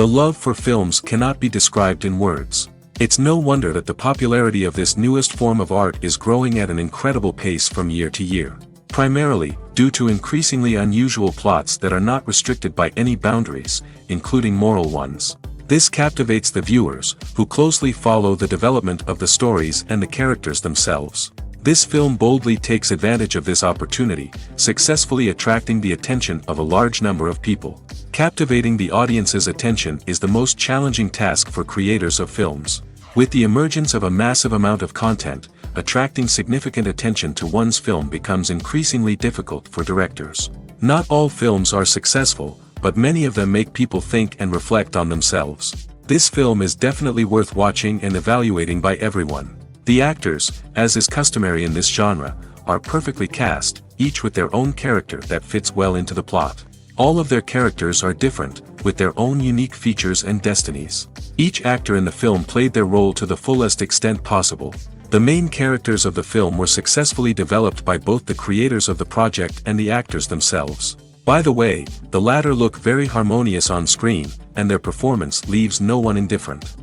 The love for films cannot be described in words. It's no wonder that the popularity of this newest form of art is growing at an incredible pace from year to year, primarily due to increasingly unusual plots that are not restricted by any boundaries, including moral ones. This captivates the viewers, who closely follow the development of the stories and the characters themselves. This film boldly takes advantage of this opportunity, successfully attracting the attention of a large number of people. Captivating the audience's attention is the most challenging task for creators of films. With the emergence of a massive amount of content, attracting significant attention to one's film becomes increasingly difficult for directors. Not all films are successful, but many of them make people think and reflect on themselves. This film is definitely worth watching and evaluating by everyone. The actors, as is customary in this genre, are perfectly cast, each with their own character that fits well into the plot. All of their characters are different, with their own unique features and destinies. Each actor in the film played their role to the fullest extent possible. The main characters of the film were successfully developed by both the creators of the project and the actors themselves. By the way, the latter look very harmonious on screen, and their performance leaves no one indifferent.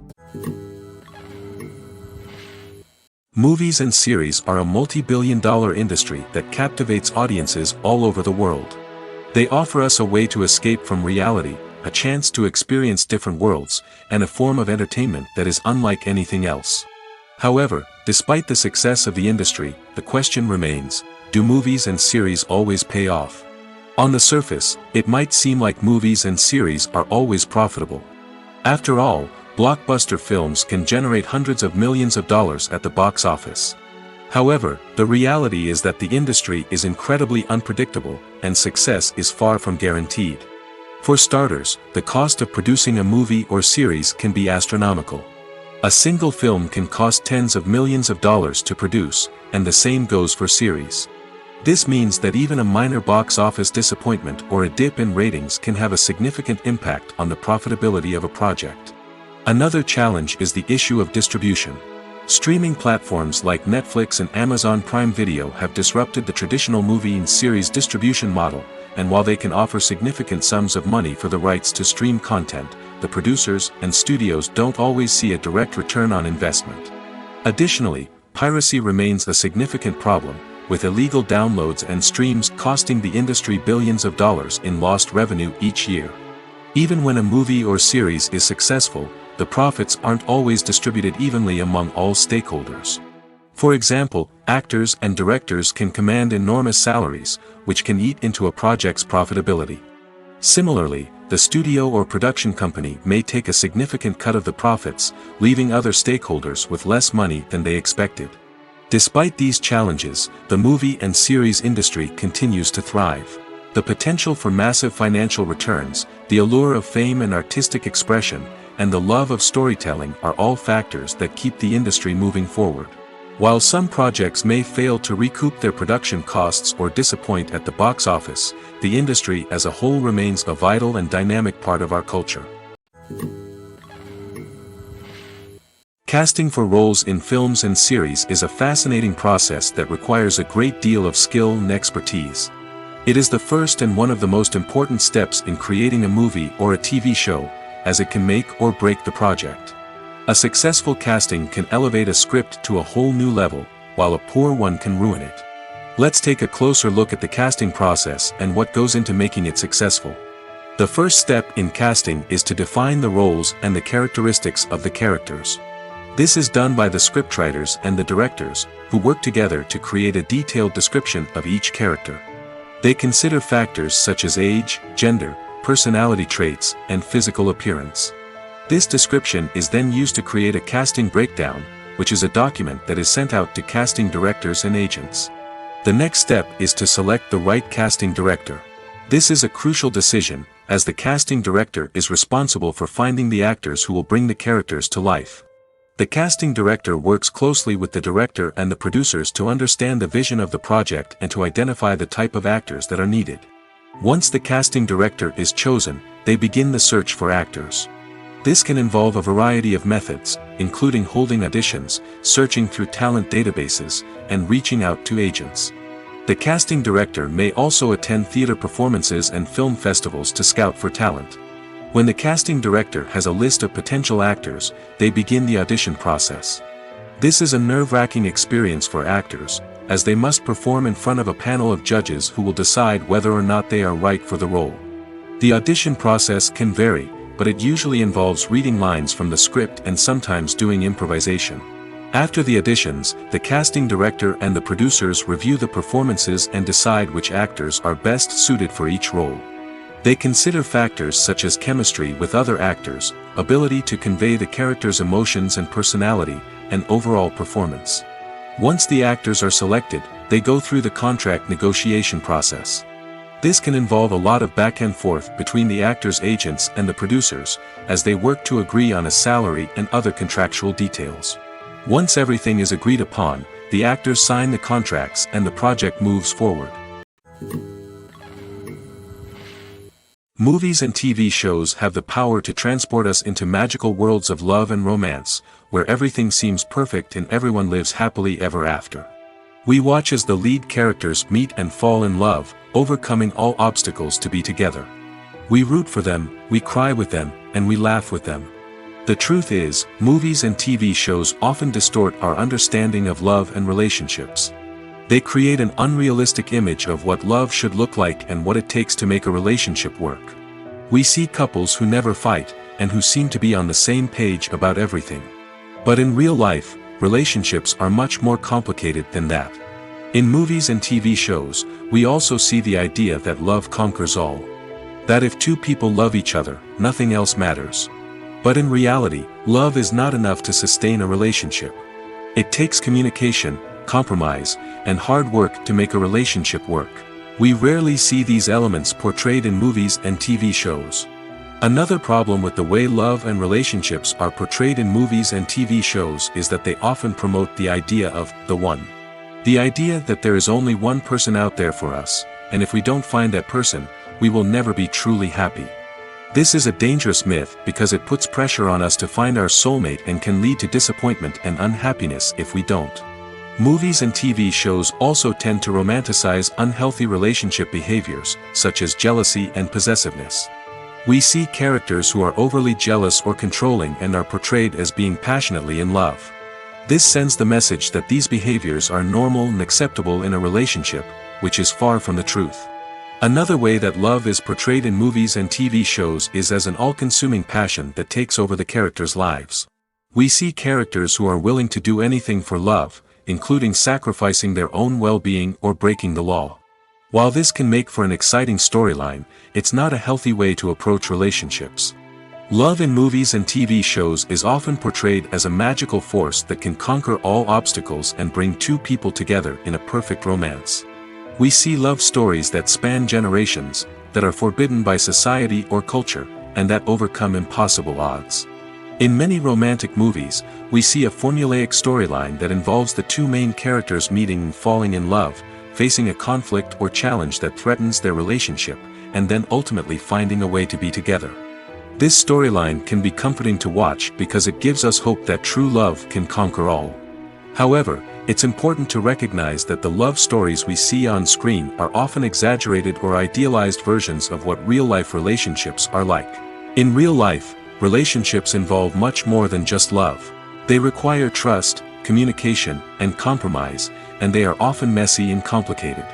Movies and series are a multi-billion-dollar industry that captivates audiences all over the world. They offer us a way to escape from reality, a chance to experience different worlds, and a form of entertainment that is unlike anything else. However, despite the success of the industry, the question remains, do movies and series always pay off? On the surface, it might seem like movies and series are always profitable. After all, blockbuster films can generate hundreds of millions of dollars at the box office. However, the reality is that the industry is incredibly unpredictable, and success is far from guaranteed. For starters, the cost of producing a movie or series can be astronomical. A single film can cost tens of millions of dollars to produce, and the same goes for series. This means that even a minor box office disappointment or a dip in ratings can have a significant impact on the profitability of a project. Another challenge is the issue of distribution. Streaming platforms like Netflix and Amazon Prime Video have disrupted the traditional movie and series distribution model, and while they can offer significant sums of money for the rights to stream content, the producers and studios don't always see a direct return on investment. Additionally, piracy remains a significant problem, with illegal downloads and streams costing the industry billions of dollars in lost revenue each year. Even when a movie or series is successful, the profits aren't always distributed evenly among all stakeholders. For example, actors and directors can command enormous salaries, which can eat into a project's profitability. Similarly, the studio or production company may take a significant cut of the profits, leaving other stakeholders with less money than they expected. Despite these challenges, the movie and series industry continues to thrive. The potential for massive financial returns, the allure of fame and artistic expression, and the love of storytelling are all factors that keep the industry moving forward. While some projects may fail to recoup their production costs or disappoint at the box office, the industry as a whole remains a vital and dynamic part of our culture. Casting for roles in films and series is a fascinating process that requires a great deal of skill and expertise. It is the first and one of the most important steps in creating a movie or a TV show, as it can make or break the project. A successful casting can elevate a script to a whole new level, while a poor one can ruin it. Let's take a closer look at the casting process and what goes into making it successful. The first step in casting is to define the roles and the characteristics of the characters. This is done by the scriptwriters and the directors, who work together to create a detailed description of each character. They consider factors such as age, gender, personality traits, and physical appearance. This description is then used to create a casting breakdown, which is a document that is sent out to casting directors and agents. The next step is to select the right casting director. This is a crucial decision, as the casting director is responsible for finding the actors who will bring the characters to life. The casting director works closely with the director and the producers to understand the vision of the project and to identify the type of actors that are needed. Once the casting director is chosen, they begin the search for actors. This can involve a variety of methods, including holding auditions, searching through talent databases, and reaching out to agents. The casting director may also attend theater performances and film festivals to scout for talent. When the casting director has a list of potential actors, they begin the audition process. This is a nerve-wracking experience for actors, as they must perform in front of a panel of judges who will decide whether or not they are right for the role. The audition process can vary, but it usually involves reading lines from the script and sometimes doing improvisation. After the auditions, the casting director and the producers review the performances and decide which actors are best suited for each role. They consider factors such as chemistry with other actors, ability to convey the character's emotions and personality, and overall performance. Once the actors are selected, they go through the contract negotiation process. This can involve a lot of back and forth between the actors' agents and the producers, as they work to agree on a salary and other contractual details. Once everything is agreed upon, the actors sign the contracts and the project moves forward. Movies and TV shows have the power to transport us into magical worlds of love and romance, where everything seems perfect and everyone lives happily ever after. We watch as the lead characters meet and fall in love, overcoming all obstacles to be together. We root for them, we cry with them, and we laugh with them. The truth is, movies and TV shows often distort our understanding of love and relationships. They create an unrealistic image of what love should look like and what it takes to make a relationship work. We see couples who never fight, and who seem to be on the same page about everything. But in real life, relationships are much more complicated than that. In movies and TV shows, we also see the idea that love conquers all. That if two people love each other, nothing else matters. But in reality, love is not enough to sustain a relationship. It takes communication, compromise, and hard work to make a relationship work. We rarely see these elements portrayed in movies and TV shows. Another problem with the way love and relationships are portrayed in movies and TV shows is that they often promote the idea of the one. The idea that there is only one person out there for us, and if we don't find that person, we will never be truly happy. This is a dangerous myth because it puts pressure on us to find our soulmate and can lead to disappointment and unhappiness if we don't. Movies and TV shows also tend to romanticize unhealthy relationship behaviors, such as jealousy and possessiveness. We see characters who are overly jealous or controlling and are portrayed as being passionately in love. This sends the message that these behaviors are normal and acceptable in a relationship, which is far from the truth. Another way that love is portrayed in movies and TV shows is as an all-consuming passion that takes over the characters' lives. We see characters who are willing to do anything for love, including sacrificing their own well-being or breaking the law. While this can make for an exciting storyline, it's not a healthy way to approach relationships. Love in movies and TV shows is often portrayed as a magical force that can conquer all obstacles and bring two people together in a perfect romance. We see love stories that span generations, that are forbidden by society or culture, and that overcome impossible odds. In many romantic movies, we see a formulaic storyline that involves the two main characters meeting and falling in love, facing a conflict or challenge that threatens their relationship, and then ultimately finding a way to be together. This storyline can be comforting to watch because it gives us hope that true love can conquer all. However, it's important to recognize that the love stories we see on screen are often exaggerated or idealized versions of what real-life relationships are like. In real life, relationships involve much more than just love. They require trust, communication, and compromise, and they are often messy and complicated.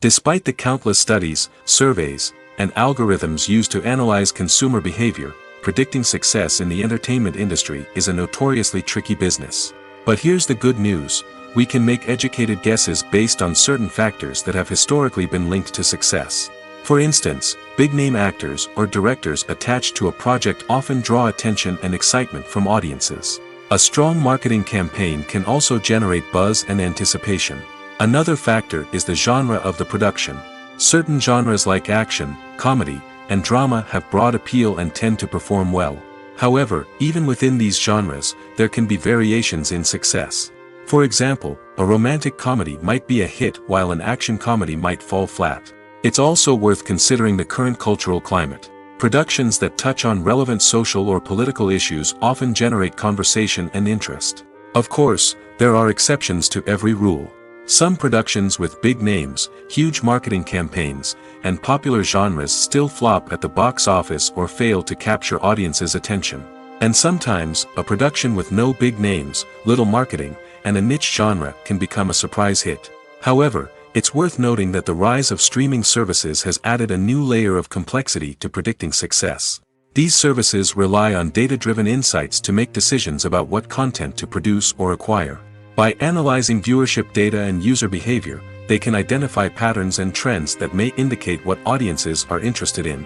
Despite the countless studies, surveys, and algorithms used to analyze consumer behavior, predicting success in the entertainment industry is a notoriously tricky business. But here's the good news: we can make educated guesses based on certain factors that have historically been linked to success. For instance, big-name actors or directors attached to a project often draw attention and excitement from audiences. A strong marketing campaign can also generate buzz and anticipation. Another factor is the genre of the production. Certain genres like action, comedy, and drama have broad appeal and tend to perform well. However, even within these genres, there can be variations in success. For example, a romantic comedy might be a hit while an action comedy might fall flat. It's also worth considering the current cultural climate. Productions that touch on relevant social or political issues often generate conversation and interest. Of course, there are exceptions to every rule. Some productions with big names, huge marketing campaigns, and popular genres still flop at the box office or fail to capture audiences' attention. And sometimes, a production with no big names, little marketing, and a niche genre can become a surprise hit. However, it's worth noting that the rise of streaming services has added a new layer of complexity to predicting success. These services rely on data-driven insights to make decisions about what content to produce or acquire. By analyzing viewership data and user behavior, they can identify patterns and trends that may indicate what audiences are interested in.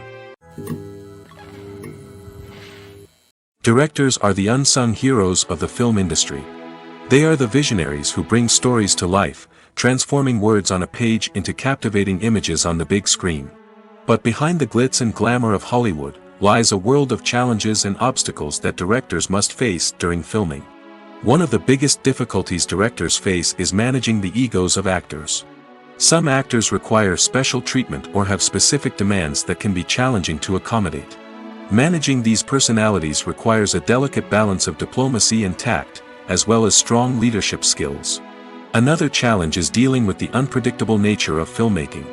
Directors are the unsung heroes of the film industry. They are the visionaries who bring stories to life, transforming words on a page into captivating images on the big screen. But behind the glitz and glamour of Hollywood, lies a world of challenges and obstacles that directors must face during filming. One of the biggest difficulties directors face is managing the egos of actors. Some actors require special treatment or have specific demands that can be challenging to accommodate. Managing these personalities requires a delicate balance of diplomacy and tact, as well as strong leadership skills. Another challenge is dealing with the unpredictable nature of filmmaking.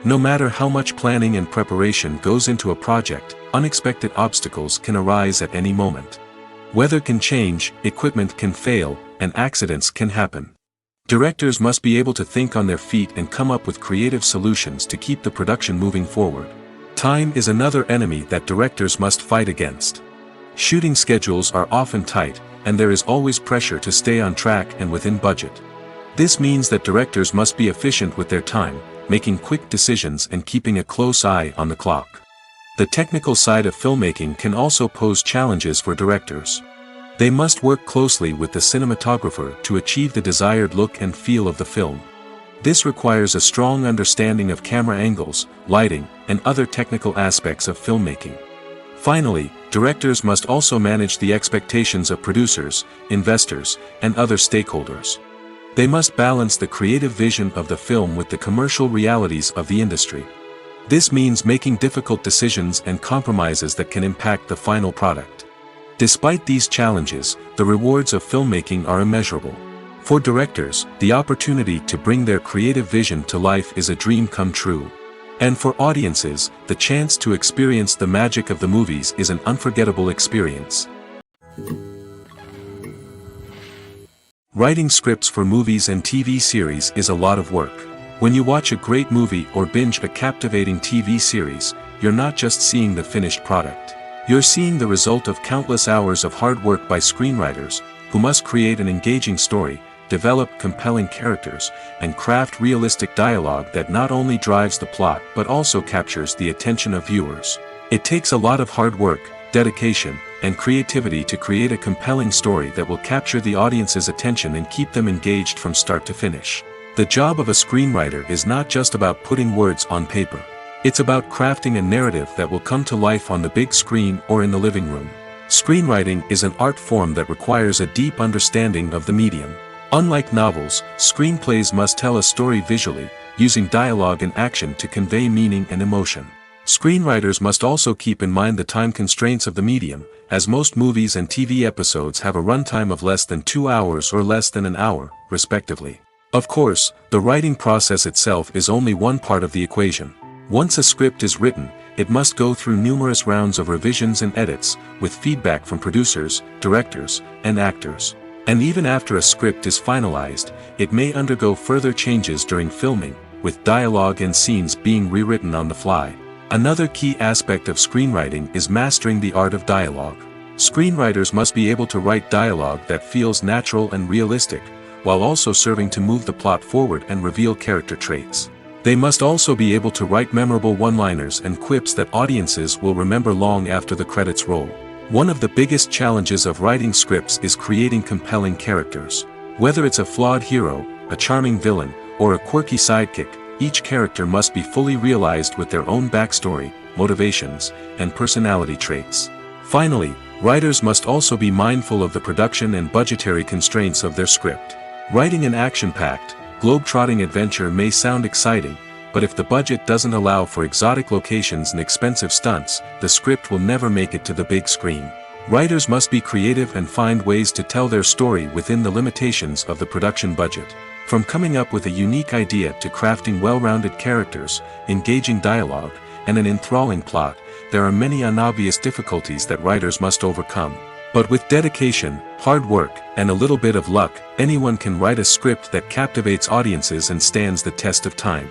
No matter how much planning and preparation goes into a project, unexpected obstacles can arise at any moment. Weather can change, equipment can fail, and accidents can happen. Directors must be able to think on their feet and come up with creative solutions to keep the production moving forward. Time is another enemy that directors must fight against. Shooting schedules are often tight, and there is always pressure to stay on track and within budget. This means that directors must be efficient with their time, making quick decisions and keeping a close eye on the clock. The technical side of filmmaking can also pose challenges for directors. They must work closely with the cinematographer to achieve the desired look and feel of the film. This requires a strong understanding of camera angles, lighting, and other technical aspects of filmmaking. Finally, directors must also manage the expectations of producers, investors, and other stakeholders. They must balance the creative vision of the film with the commercial realities of the industry. This means making difficult decisions and compromises that can impact the final product. Despite these challenges, the rewards of filmmaking are immeasurable. For directors, the opportunity to bring their creative vision to life is a dream come true. And for audiences, the chance to experience the magic of the movies is an unforgettable experience. Writing scripts for movies and TV series is a lot of work. When you watch a great movie or binge a captivating TV series, you're not just seeing the finished product. You're seeing the result of countless hours of hard work by screenwriters, who must create an engaging story, develop compelling characters, and craft realistic dialogue that not only drives the plot but also captures the attention of viewers. It takes a lot of hard work, dedication, and creativity to create a compelling story that will capture the audience's attention and keep them engaged from start to finish. The job of a screenwriter is not just about putting words on paper. It's about crafting a narrative that will come to life on the big screen or in the living room. Screenwriting is an art form that requires a deep understanding of the medium. Unlike novels, screenplays must tell a story visually, using dialogue and action to convey meaning and emotion. Screenwriters must also keep in mind the time constraints of the medium, as most movies and TV episodes have a runtime of less than 2 hours or less than an hour, respectively. Of course, the writing process itself is only one part of the equation. Once a script is written, it must go through numerous rounds of revisions and edits, with feedback from producers, directors, and actors. And even after a script is finalized, it may undergo further changes during filming, with dialogue and scenes being rewritten on the fly. Another key aspect of screenwriting is mastering the art of dialogue. Screenwriters must be able to write dialogue that feels natural and realistic, while also serving to move the plot forward and reveal character traits. They must also be able to write memorable one-liners and quips that audiences will remember long after the credits roll. One of the biggest challenges of writing scripts is creating compelling characters. Whether it's a flawed hero, a charming villain, or a quirky sidekick, each character must be fully realized with their own backstory, motivations, and personality traits. Finally, writers must also be mindful of the production and budgetary constraints of their script. Writing an action-packed, globe-trotting adventure may sound exciting, but if the budget doesn't allow for exotic locations and expensive stunts, the script will never make it to the big screen. Writers must be creative and find ways to tell their story within the limitations of the production budget. From coming up with a unique idea to crafting well-rounded characters, engaging dialogue, and an enthralling plot, there are many unobvious difficulties that writers must overcome. But with dedication, hard work, and a little bit of luck, anyone can write a script that captivates audiences and stands the test of time.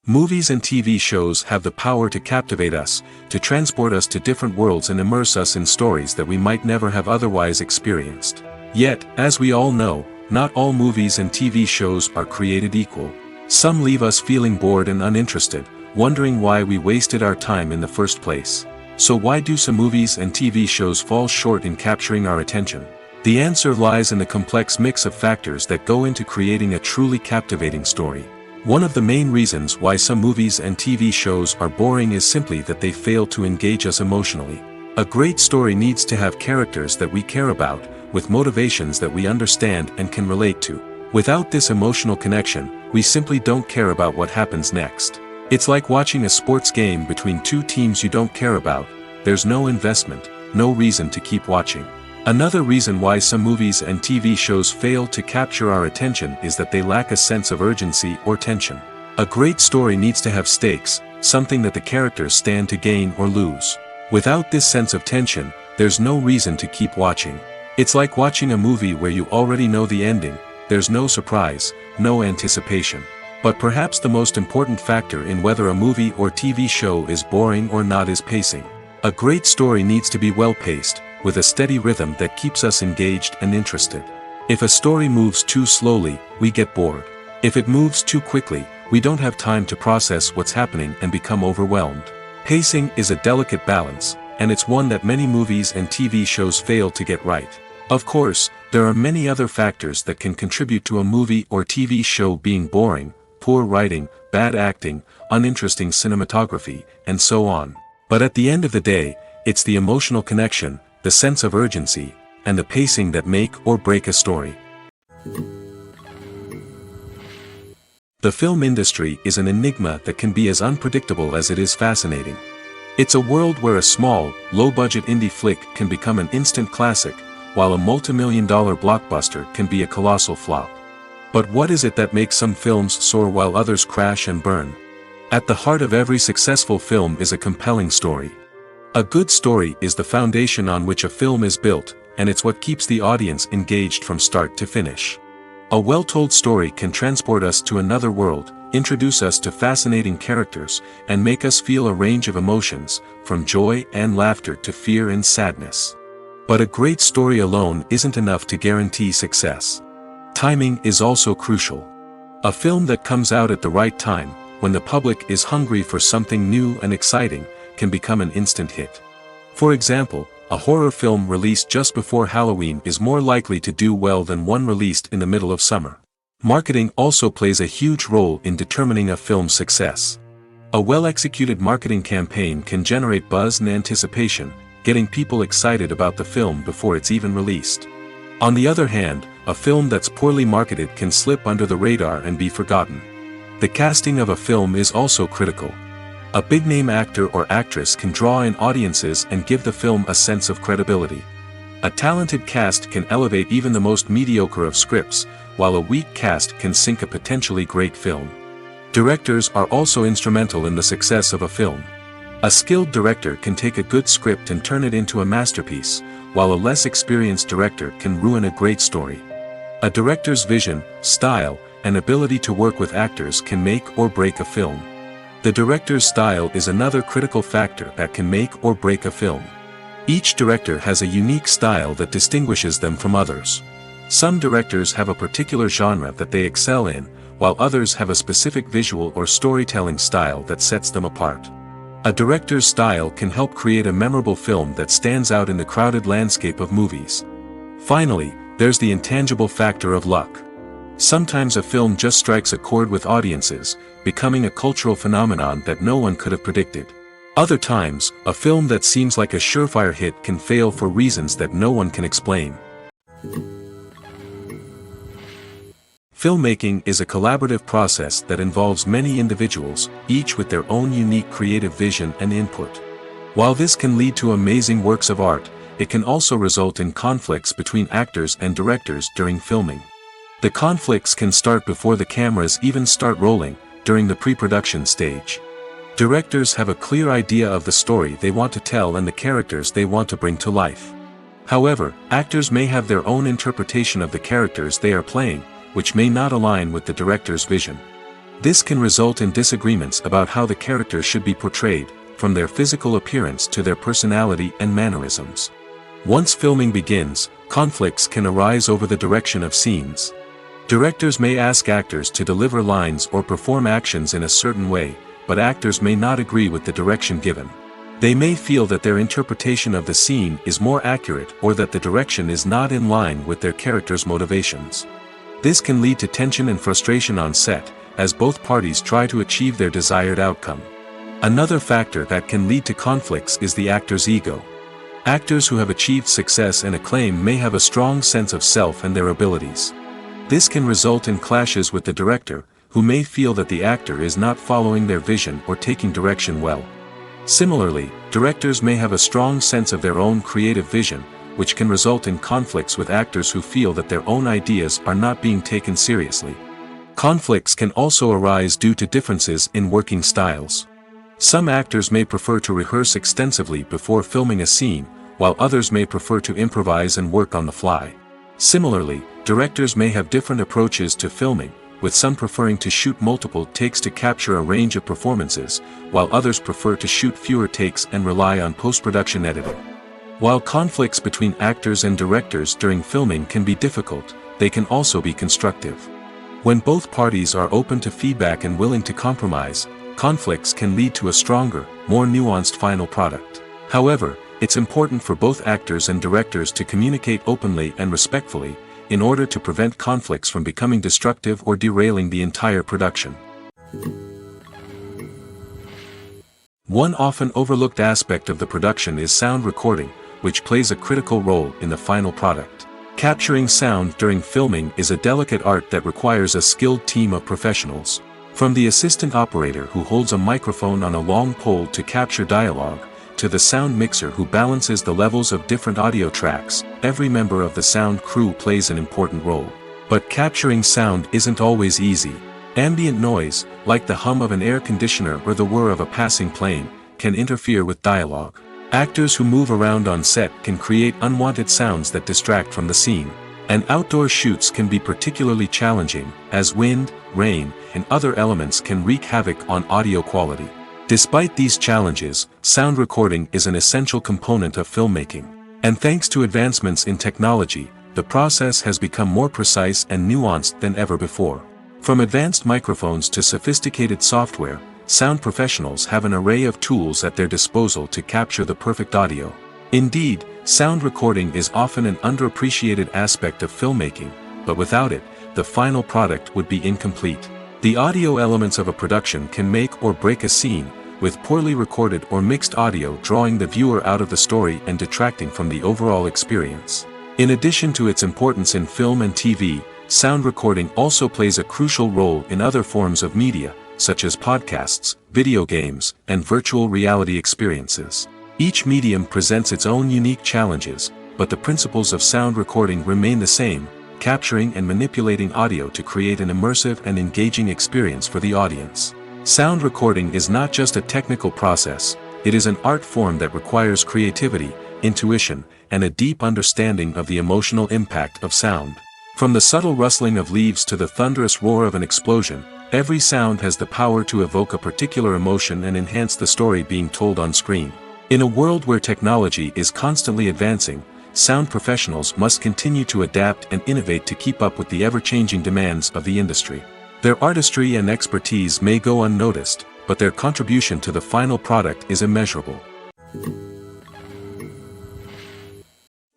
Movies and TV shows have the power to captivate us, to transport us to different worlds and immerse us in stories that we might never have otherwise experienced. Yet, as we all know, not all movies and TV shows are created equal. Some leave us feeling bored and uninterested, wondering why we wasted our time in the first place. So why do some movies and TV shows fall short in capturing our attention? The answer lies in the complex mix of factors that go into creating a truly captivating story. One of the main reasons why some movies and TV shows are boring is simply that they fail to engage us emotionally. A great story needs to have characters that we care about, with motivations that we understand and can relate to. Without this emotional connection, we simply don't care about what happens next. It's like watching a sports game between two teams you don't care about. There's no investment, no reason to keep watching. Another reason why some movies and TV shows fail to capture our attention is that they lack a sense of urgency or tension. A great story needs to have stakes, something that the characters stand to gain or lose. Without this sense of tension, there's no reason to keep watching. It's like watching a movie where you already know the ending. There's no surprise, no anticipation. But perhaps the most important factor in whether a movie or TV show is boring or not is pacing. A great story needs to be well-paced, with a steady rhythm that keeps us engaged and interested. If a story moves too slowly, we get bored. If it moves too quickly, we don't have time to process what's happening and become overwhelmed. Pacing is a delicate balance, and it's one that many movies and TV shows fail to get right. Of course, there are many other factors that can contribute to a movie or TV show being boring: poor writing, bad acting, uninteresting cinematography, and so on. But at the end of the day, it's the emotional connection, the sense of urgency, and the pacing that make or break a story. The film industry is an enigma that can be as unpredictable as it is fascinating. It's a world where a small, low-budget indie flick can become an instant classic, while a multi-million-dollar blockbuster can be a colossal flop. But what is it that makes some films soar while others crash and burn? At the heart of every successful film is a compelling story. A good story is the foundation on which a film is built, and it's what keeps the audience engaged from start to finish. A well-told story can transport us to another world, introduce us to fascinating characters, and make us feel a range of emotions, from joy and laughter to fear and sadness. But a great story alone isn't enough to guarantee success. Timing is also crucial. A film that comes out at the right time, when the public is hungry for something new and exciting, can become an instant hit. For example, a horror film released just before Halloween is more likely to do well than one released in the middle of summer. Marketing also plays a huge role in determining a film's success. A well-executed marketing campaign can generate buzz and anticipation, getting people excited about the film before it's even released. On the other hand, a film that's poorly marketed can slip under the radar and be forgotten. The casting of a film is also critical. A big-name actor or actress can draw in audiences and give the film a sense of credibility. A talented cast can elevate even the most mediocre of scripts, while a weak cast can sink a potentially great film. Directors are also instrumental in the success of a film. A skilled director can take a good script and turn it into a masterpiece, while a less experienced director can ruin a great story. A director's vision, style, and ability to work with actors can make or break a film. The director's style is another critical factor that can make or break a film. Each director has a unique style that distinguishes them from others. Some directors have a particular genre that they excel in, while others have a specific visual or storytelling style that sets them apart. A director's style can help create a memorable film that stands out in the crowded landscape of movies. Finally, there's the intangible factor of luck. Sometimes a film just strikes a chord with audiences, becoming a cultural phenomenon that no one could have predicted. Other times, a film that seems like a surefire hit can fail for reasons that no one can explain. Filmmaking is a collaborative process that involves many individuals, each with their own unique creative vision and input. While this can lead to amazing works of art, it can also result in conflicts between actors and directors during filming. The conflicts can start before the cameras even start rolling, during the pre-production stage. Directors have a clear idea of the story they want to tell and the characters they want to bring to life. However, actors may have their own interpretation of the characters they are playing, which may not align with the director's vision. This can result in disagreements about how the characters should be portrayed, from their physical appearance to their personality and mannerisms. Once filming begins, conflicts can arise over the direction of scenes. Directors may ask actors to deliver lines or perform actions in a certain way, but actors may not agree with the direction given. They may feel that their interpretation of the scene is more accurate or that the direction is not in line with their character's motivations. This can lead to tension and frustration on set, as both parties try to achieve their desired outcome. Another factor that can lead to conflicts is the actor's ego. Actors who have achieved success and acclaim may have a strong sense of self and their abilities. This can result in clashes with the director, who may feel that the actor is not following their vision or taking direction well. Similarly, directors may have a strong sense of their own creative vision, which can result in conflicts with actors who feel that their own ideas are not being taken seriously. Conflicts can also arise due to differences in working styles. Some actors may prefer to rehearse extensively before filming a scene, while others may prefer to improvise and work on the fly. Similarly, directors may have different approaches to filming, with some preferring to shoot multiple takes to capture a range of performances, while others prefer to shoot fewer takes and rely on post-production editing. While conflicts between actors and directors during filming can be difficult, they can also be constructive. When both parties are open to feedback and willing to compromise, conflicts can lead to a stronger, more nuanced final product. However, it's important for both actors and directors to communicate openly and respectfully, in order to prevent conflicts from becoming destructive or derailing the entire production. One often overlooked aspect of the production is sound recording, which plays a critical role in the final product. Capturing sound during filming is a delicate art that requires a skilled team of professionals. From the assistant operator who holds a microphone on a long pole to capture dialogue, to the sound mixer who balances the levels of different audio tracks, every member of the sound crew plays an important role. But capturing sound isn't always easy. Ambient noise, like the hum of an air conditioner or the whir of a passing plane, can interfere with dialogue. Actors who move around on set can create unwanted sounds that distract from the scene. And outdoor shoots can be particularly challenging, as wind, rain, and other elements can wreak havoc on audio quality. Despite these challenges, sound recording is an essential component of filmmaking. And thanks to advancements in technology, the process has become more precise and nuanced than ever before. From advanced microphones to sophisticated software, sound professionals have an array of tools at their disposal to capture the perfect audio. Indeed, sound recording is often an underappreciated aspect of filmmaking, but without it, the final product would be incomplete. The audio elements of a production can make or break a scene, with poorly recorded or mixed audio drawing the viewer out of the story and detracting from the overall experience. In addition to its importance in film and TV, sound recording also plays a crucial role in other forms of media, such as podcasts, video games, and virtual reality experiences. Each medium presents its own unique challenges, but the principles of sound recording remain the same: capturing and manipulating audio to create an immersive and engaging experience for the audience. Sound recording is not just a technical process, it is an art form that requires creativity, intuition, and a deep understanding of the emotional impact of sound. From the subtle rustling of leaves to the thunderous roar of an explosion, every sound has the power to evoke a particular emotion and enhance the story being told on screen. In a world where technology is constantly advancing, sound professionals must continue to adapt and innovate to keep up with the ever-changing demands of the industry. Their artistry and expertise may go unnoticed, but their contribution to the final product is immeasurable.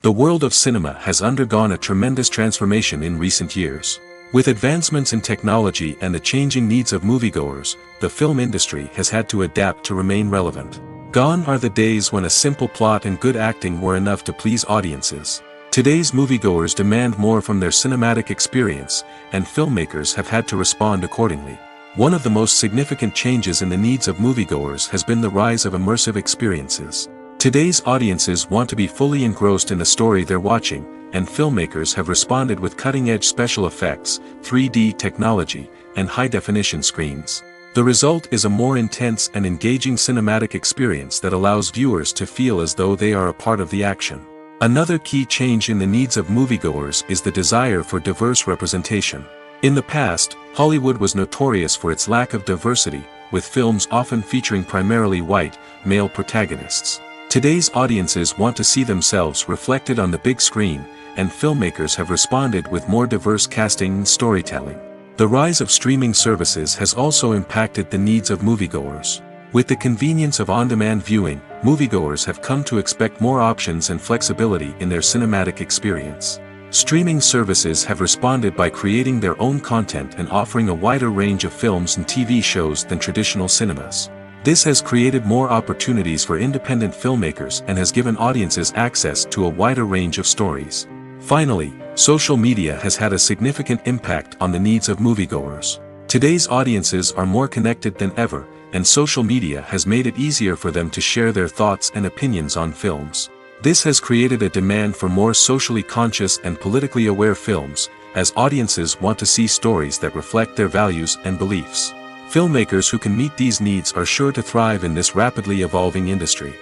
The world of cinema has undergone a tremendous transformation in recent years. With advancements in technology and the changing needs of moviegoers, the film industry has had to adapt to remain relevant. Gone are the days when a simple plot and good acting were enough to please audiences. Today's moviegoers demand more from their cinematic experience, and filmmakers have had to respond accordingly. One of the most significant changes in the needs of moviegoers has been the rise of immersive experiences. Today's audiences want to be fully engrossed in the story they're watching, and filmmakers have responded with cutting-edge special effects, 3D technology, and high-definition screens. The result is a more intense and engaging cinematic experience that allows viewers to feel as though they are a part of the action. Another key change in the needs of moviegoers is the desire for diverse representation. In the past, Hollywood was notorious for its lack of diversity, with films often featuring primarily white, male protagonists. Today's audiences want to see themselves reflected on the big screen, and filmmakers have responded with more diverse casting and storytelling. The rise of streaming services has also impacted the needs of moviegoers. With the convenience of on-demand viewing, moviegoers have come to expect more options and flexibility in their cinematic experience. Streaming services have responded by creating their own content and offering a wider range of films and TV shows than traditional cinemas. This has created more opportunities for independent filmmakers and has given audiences access to a wider range of stories. Finally, social media has had a significant impact on the needs of moviegoers. Today's audiences are more connected than ever, and social media has made it easier for them to share their thoughts and opinions on films. This has created a demand for more socially conscious and politically aware films, as audiences want to see stories that reflect their values and beliefs. Filmmakers who can meet these needs are sure to thrive in this rapidly evolving industry.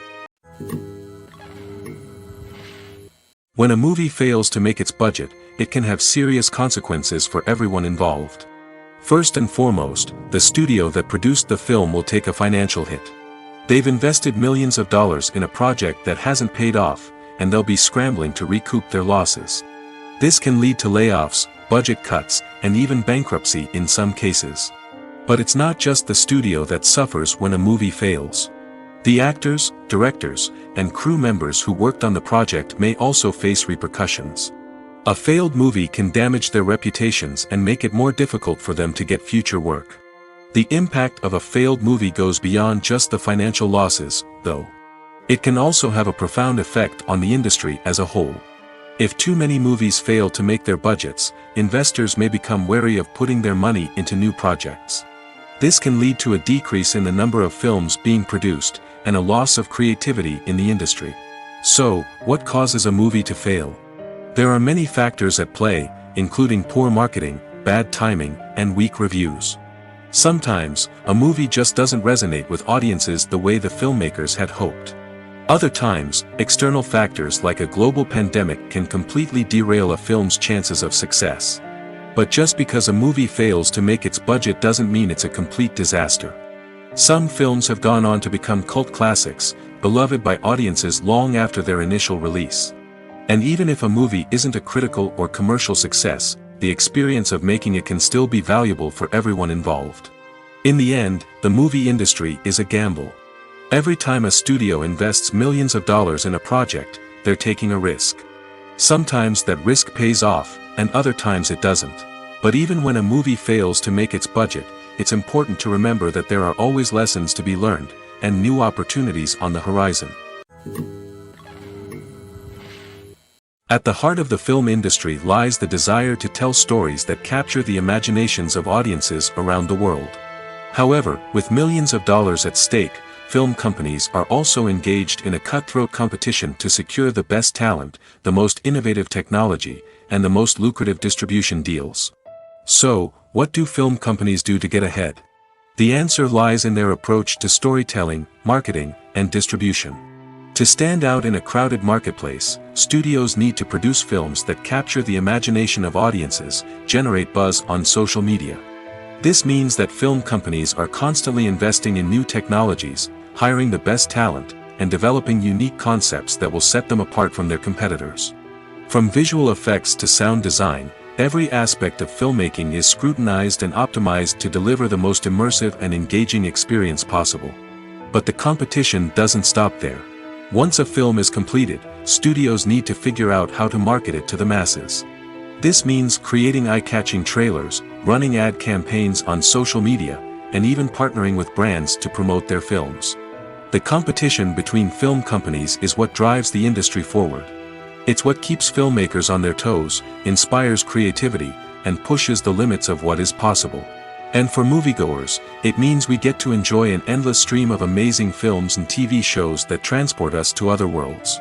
When a movie fails to make its budget, it can have serious consequences for everyone involved. First and foremost, the studio that produced the film will take a financial hit. They've invested millions of dollars in a project that hasn't paid off, and they'll be scrambling to recoup their losses. This can lead to layoffs, budget cuts, and even bankruptcy in some cases. But it's not just the studio that suffers when a movie fails. The actors, directors, and crew members who worked on the project may also face repercussions. A failed movie can damage their reputations and make it more difficult for them to get future work. The impact of a failed movie goes beyond just the financial losses, though. It can also have a profound effect on the industry as a whole. If too many movies fail to make their budgets, investors may become wary of putting their money into new projects. This can lead to a decrease in the number of films being produced, and a loss of creativity in the industry. So, what causes a movie to fail? There are many factors at play, including poor marketing, bad timing, and weak reviews. Sometimes, a movie just doesn't resonate with audiences the way the filmmakers had hoped. Other times, external factors like a global pandemic can completely derail a film's chances of success. But just because a movie fails to make its budget doesn't mean it's a complete disaster. Some films have gone on to become cult classics, beloved by audiences long after their initial release. And even if a movie isn't a critical or commercial success, the experience of making it can still be valuable for everyone involved. In the end, the movie industry is a gamble. Every time a studio invests millions of dollars in a project, they're taking a risk. Sometimes that risk pays off, and other times it doesn't. But even when a movie fails to make its budget, it's important to remember that there are always lessons to be learned, and new opportunities on the horizon. At the heart of the film industry lies the desire to tell stories that capture the imaginations of audiences around the world. However, with millions of dollars at stake, film companies are also engaged in a cutthroat competition to secure the best talent, the most innovative technology, and the most lucrative distribution deals. So, what do film companies do to get ahead? The answer lies in their approach to storytelling, marketing, and distribution. To stand out in a crowded marketplace, studios need to produce films that capture the imagination of audiences, generate buzz on social media. This means that film companies are constantly investing in new technologies, hiring the best talent, and developing unique concepts that will set them apart from their competitors. From visual effects to sound design, every aspect of filmmaking is scrutinized and optimized to deliver the most immersive and engaging experience possible. But the competition doesn't stop there. Once a film is completed, studios need to figure out how to market it to the masses. This means creating eye-catching trailers, running ad campaigns on social media, and even partnering with brands to promote their films. The competition between film companies is what drives the industry forward. It's what keeps filmmakers on their toes, inspires creativity, and pushes the limits of what is possible. And for moviegoers, it means we get to enjoy an endless stream of amazing films and TV shows that transport us to other worlds.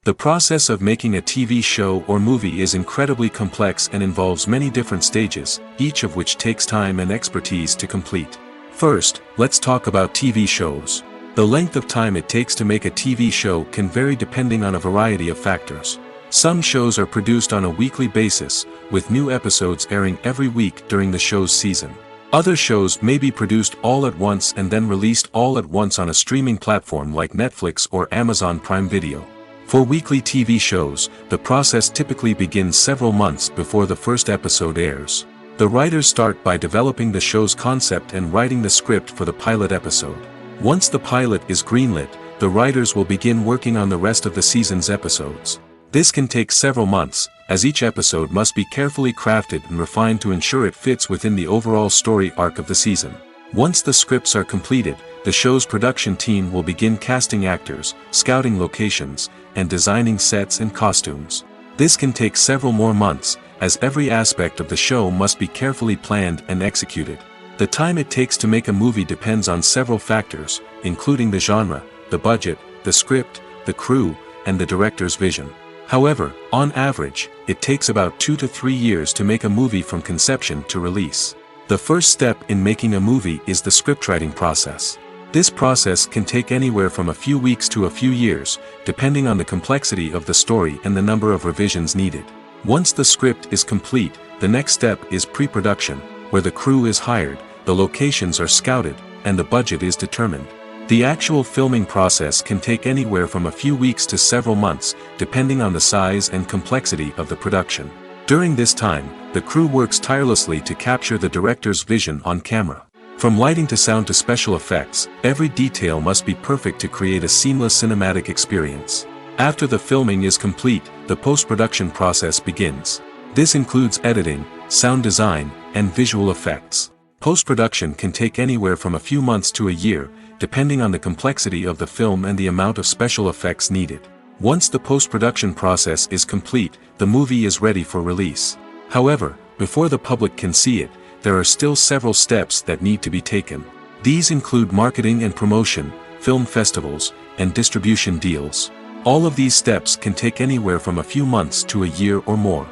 The process of making a TV show or movie is incredibly complex and involves many different stages, each of which takes time and expertise to complete. First, let's talk about TV shows. The length of time it takes to make a TV show can vary depending on a variety of factors. Some shows are produced on a weekly basis, with new episodes airing every week during the show's season. Other shows may be produced all at once and then released all at once on a streaming platform like Netflix or Amazon Prime Video. For weekly TV shows, the process typically begins several months before the first episode airs. The writers start by developing the show's concept and writing the script for the pilot episode. Once the pilot is greenlit, the writers will begin working on the rest of the season's episodes. This can take several months, as each episode must be carefully crafted and refined to ensure it fits within the overall story arc of the season. Once the scripts are completed, the show's production team will begin casting actors, scouting locations, and designing sets and costumes. This can take several more months, as every aspect of the show must be carefully planned and executed. The time it takes to make a movie depends on several factors, including the genre, the budget, the script, the crew, and the director's vision. However, on average, it takes about 2 to 3 years to make a movie from conception to release. The first step in making a movie is the scriptwriting process. This process can take anywhere from a few weeks to a few years, depending on the complexity of the story and the number of revisions needed. Once the script is complete, the next step is pre-production, where the crew is hired, the locations are scouted, and the budget is determined. The actual filming process can take anywhere from a few weeks to several months, depending on the size and complexity of the production. During this time, the crew works tirelessly to capture the director's vision on camera. From lighting to sound to special effects, every detail must be perfect to create a seamless cinematic experience. After the filming is complete, the post-production process begins. This includes editing, sound design, and visual effects. Post-production can take anywhere from a few months to a year, depending on the complexity of the film and the amount of special effects needed. Once the post-production process is complete, the movie is ready for release. However, before the public can see it, there are still several steps that need to be taken. These include marketing and promotion, film festivals, and distribution deals. All of these steps can take anywhere from a few months to a year or more.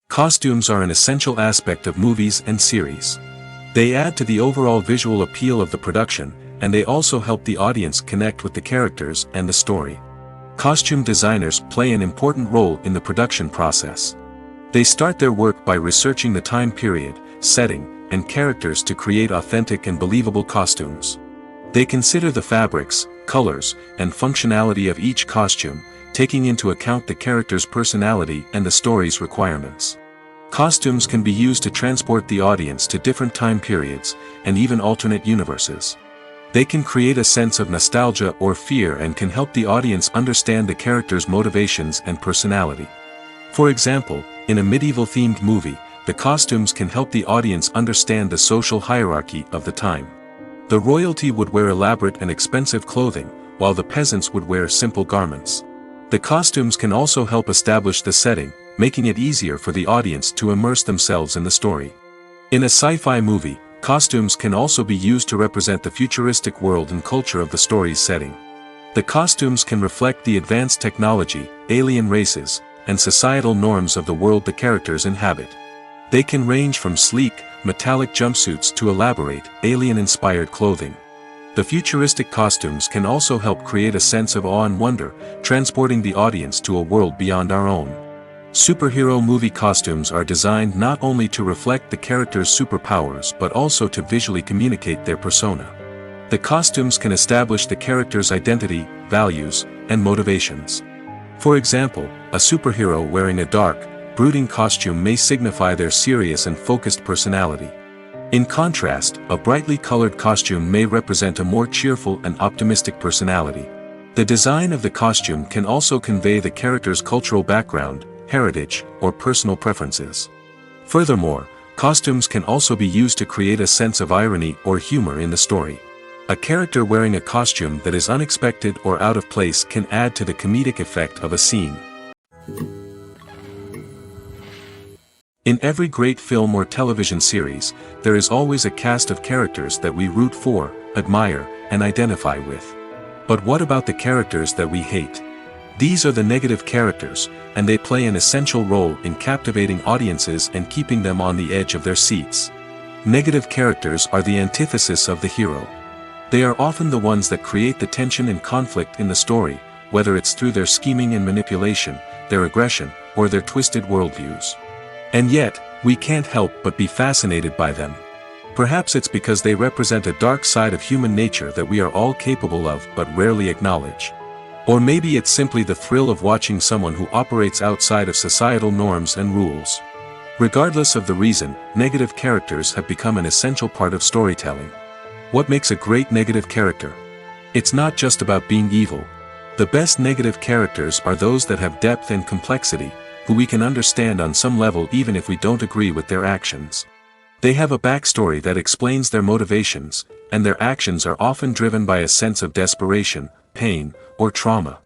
Costumes are an essential aspect of movies and series. They add to the overall visual appeal of the production, and they also help the audience connect with the characters and the story. Costume designers play an important role in the production process. They start their work by researching the time period, setting, and characters to create authentic and believable costumes. They consider the fabrics, colors, and functionality of each costume, taking into account the character's personality and the story's requirements. Costumes can be used to transport the audience to different time periods, and even alternate universes. They can create a sense of nostalgia or fear and can help the audience understand the character's motivations and personality. For example, in a medieval-themed movie, the costumes can help the audience understand the social hierarchy of the time. The royalty would wear elaborate and expensive clothing, while the peasants would wear simple garments. The costumes can also help establish the setting, making it easier for the audience to immerse themselves in the story. In a sci-fi movie, costumes can also be used to represent the futuristic world and culture of the story's setting. The costumes can reflect the advanced technology, alien races, and societal norms of the world the characters inhabit. They can range from sleek, metallic jumpsuits to elaborate, alien-inspired clothing. The futuristic costumes can also help create a sense of awe and wonder, transporting the audience to a world beyond our own. Superhero movie costumes are designed not only to reflect the character's superpowers but also to visually communicate their persona. The costumes can establish the character's identity, values, and motivations. For example, a superhero wearing a dark, brooding costume may signify their serious and focused personality. In contrast, a brightly colored costume may represent a more cheerful and optimistic personality. The design of the costume can also convey the character's cultural background, heritage, or personal preferences. Furthermore, costumes can also be used to create a sense of irony or humor in the story. A character wearing a costume that is unexpected or out of place can add to the comedic effect of a scene. In every great film or television series, there is always a cast of characters that we root for, admire, and identify with. But what about the characters that we hate? These are the negative characters, and they play an essential role in captivating audiences and keeping them on the edge of their seats. Negative characters are the antithesis of the hero. They are often the ones that create the tension and conflict in the story, whether it's through their scheming and manipulation, their aggression, or their twisted worldviews. And yet, we can't help but be fascinated by them. Perhaps it's because they represent a dark side of human nature that we are all capable of but rarely acknowledge. Or maybe it's simply the thrill of watching someone who operates outside of societal norms and rules. Regardless of the reason, negative characters have become an essential part of storytelling. What makes a great negative character? It's not just about being evil. The best negative characters are those that have depth and complexity, who we can understand on some level even if we don't agree with their actions. They have a backstory that explains their motivations, and their actions are often driven by a sense of desperation, pain, or trauma.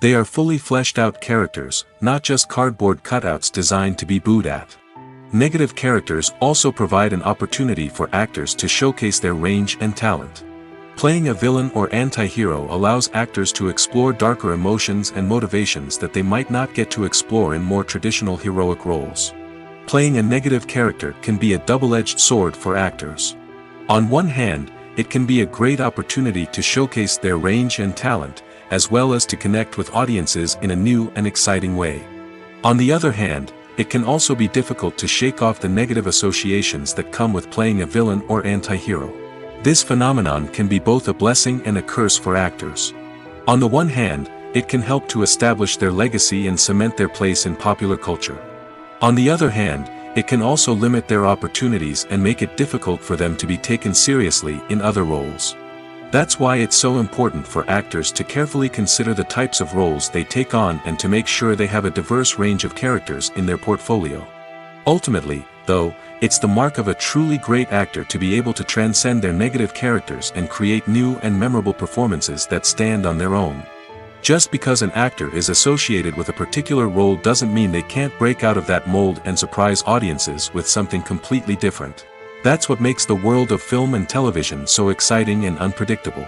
They are fully fleshed out characters, not just cardboard cutouts designed to be booed at. Negative characters also provide an opportunity for actors to showcase their range and talent. Playing a villain or anti-hero allows actors to explore darker emotions and motivations that they might not get to explore in more traditional heroic roles. Playing a negative character can be a double-edged sword for actors. On one hand, it can be a great opportunity to showcase their range and talent, as well as to connect with audiences in a new and exciting way. On the other hand, it can also be difficult to shake off the negative associations that come with playing a villain or anti-hero. This phenomenon can be both a blessing and a curse for actors. On the one hand, it can help to establish their legacy and cement their place in popular culture. On the other hand, it can also limit their opportunities and make it difficult for them to be taken seriously in other roles. That's why it's so important for actors to carefully consider the types of roles they take on and to make sure they have a diverse range of characters in their portfolio. Ultimately, though, it's the mark of a truly great actor to be able to transcend their negative characters and create new and memorable performances that stand on their own. Just because an actor is associated with a particular role doesn't mean they can't break out of that mold and surprise audiences with something completely different. That's what makes the world of film and television so exciting and unpredictable.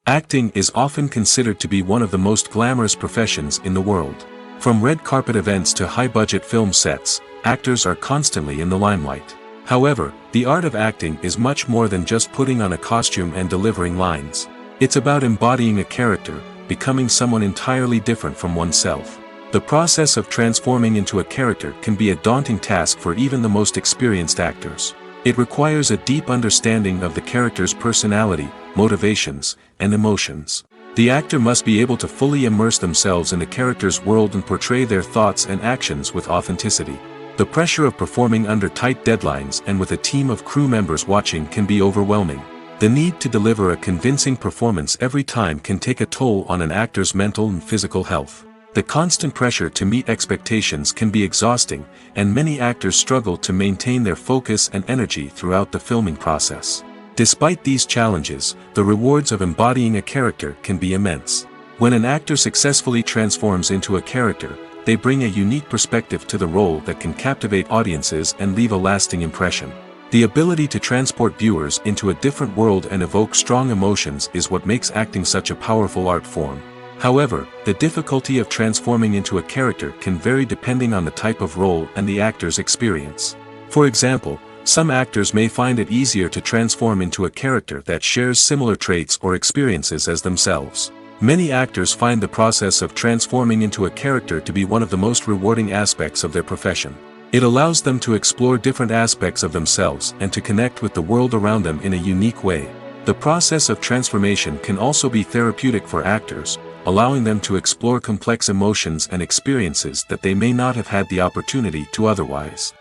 Acting is often considered to be one of the most glamorous professions in the world. From red carpet events to high-budget film sets, actors are constantly in the limelight. However, the art of acting is much more than just putting on a costume and delivering lines. It's about embodying a character, becoming someone entirely different from oneself. The process of transforming into a character can be a daunting task for even the most experienced actors. It requires a deep understanding of the character's personality, motivations, and emotions. The actor must be able to fully immerse themselves in the character's world and portray their thoughts and actions with authenticity. The pressure of performing under tight deadlines and with a team of crew members watching can be overwhelming. The need to deliver a convincing performance every time can take a toll on an actor's mental and physical health. The constant pressure to meet expectations can be exhausting, and many actors struggle to maintain their focus and energy throughout the filming process. Despite these challenges, the rewards of embodying a character can be immense. When an actor successfully transforms into a character, they bring a unique perspective to the role that can captivate audiences and leave a lasting impression. The ability to transport viewers into a different world and evoke strong emotions is what makes acting such a powerful art form. However, the difficulty of transforming into a character can vary depending on the type of role and the actor's experience. For example, some actors may find it easier to transform into a character that shares similar traits or experiences as themselves. Many actors find the process of transforming into a character to be one of the most rewarding aspects of their profession. It allows them to explore different aspects of themselves and to connect with the world around them in a unique way. The process of transformation can also be therapeutic for actors, allowing them to explore complex emotions and experiences that they may not have had the opportunity to otherwise.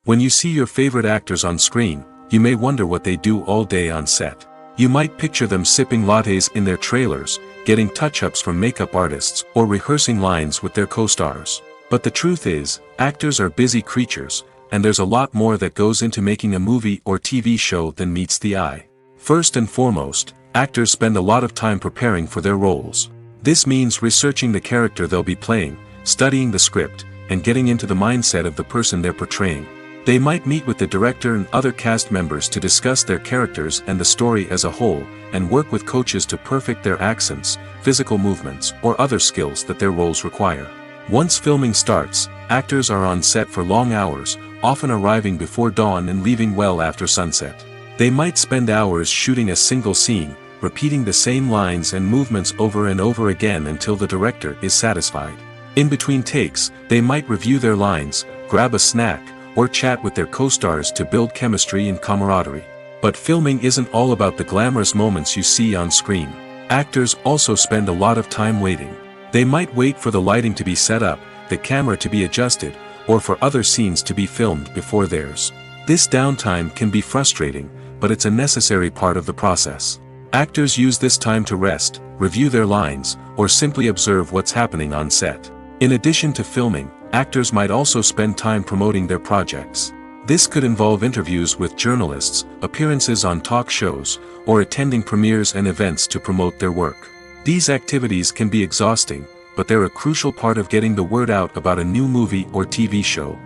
When you see your favorite actors on screen, you may wonder what they do all day on set. You might picture them sipping lattes in their trailers, getting touch-ups from makeup artists, or rehearsing lines with their co-stars. But the truth is, actors are busy creatures, and there's a lot more that goes into making a movie or TV show than meets the eye. First and foremost, actors spend a lot of time preparing for their roles. This means researching the character they'll be playing, studying the script, and getting into the mindset of the person they're portraying. They might meet with the director and other cast members to discuss their characters and the story as a whole, and work with coaches to perfect their accents, physical movements, or other skills that their roles require. Once filming starts, actors are on set for long hours, often arriving before dawn and leaving well after sunset. They might spend hours shooting a single scene, repeating the same lines and movements over and over again until the director is satisfied. In between takes, they might review their lines, grab a snack, or chat with their co-stars to build chemistry and camaraderie. But filming isn't all about the glamorous moments you see on screen. Actors also spend a lot of time waiting. They might wait for the lighting to be set up, the camera to be adjusted, or for other scenes to be filmed before theirs. This downtime can be frustrating, but it's a necessary part of the process. Actors use this time to rest, review their lines, or simply observe what's happening on set. In addition to filming, actors might also spend time promoting their projects. This could involve interviews with journalists, appearances on talk shows, or attending premieres and events to promote their work. These activities can be exhausting, but they're a crucial part of getting the word out about a new movie or TV show.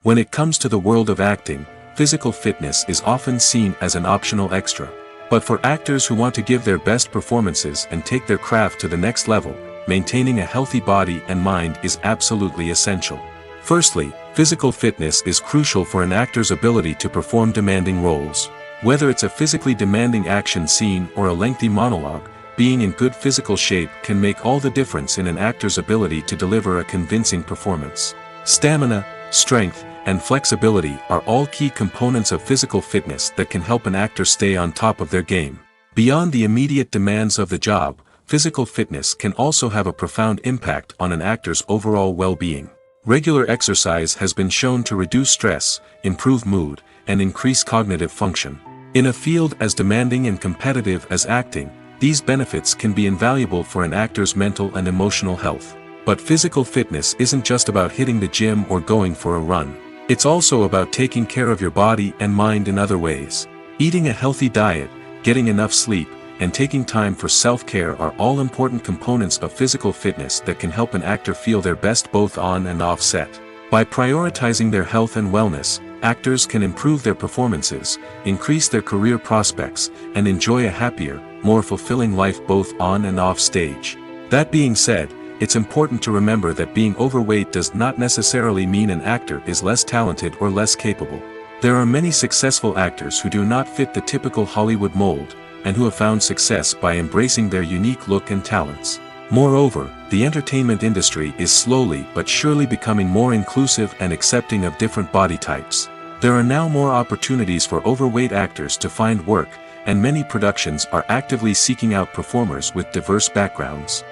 When it comes to the world of acting, physical fitness is often seen as an optional extra. But for actors who want to give their best performances and take their craft to the next level, maintaining a healthy body and mind is absolutely essential. Firstly, physical fitness is crucial for an actor's ability to perform demanding roles. Whether it's a physically demanding action scene or a lengthy monologue, being in good physical shape can make all the difference in an actor's ability to deliver a convincing performance. Stamina, strength, and flexibility are all key components of physical fitness that can help an actor stay on top of their game. Beyond the immediate demands of the job, physical fitness can also have a profound impact on an actor's overall well-being. Regular exercise has been shown to reduce stress, improve mood, and increase cognitive function. In a field as demanding and competitive as acting, these benefits can be invaluable for an actor's mental and emotional health. But physical fitness isn't just about hitting the gym or going for a run. It's also about taking care of your body and mind in other ways. Eating a healthy diet, getting enough sleep, and taking time for self-care are all important components of physical fitness that can help an actor feel their best both on and off set. By prioritizing their health and wellness, actors can improve their performances, increase their career prospects, and enjoy a happier, more fulfilling life both on and off stage. That being said, it's important to remember that being overweight does not necessarily mean an actor is less talented or less capable. There are many successful actors who do not fit the typical Hollywood mold, and who have found success by embracing their unique look and talents. Moreover, the entertainment industry is slowly but surely becoming more inclusive and accepting of different body types. There are now more opportunities for overweight actors to find work, and many productions are actively seeking out performers with diverse backgrounds.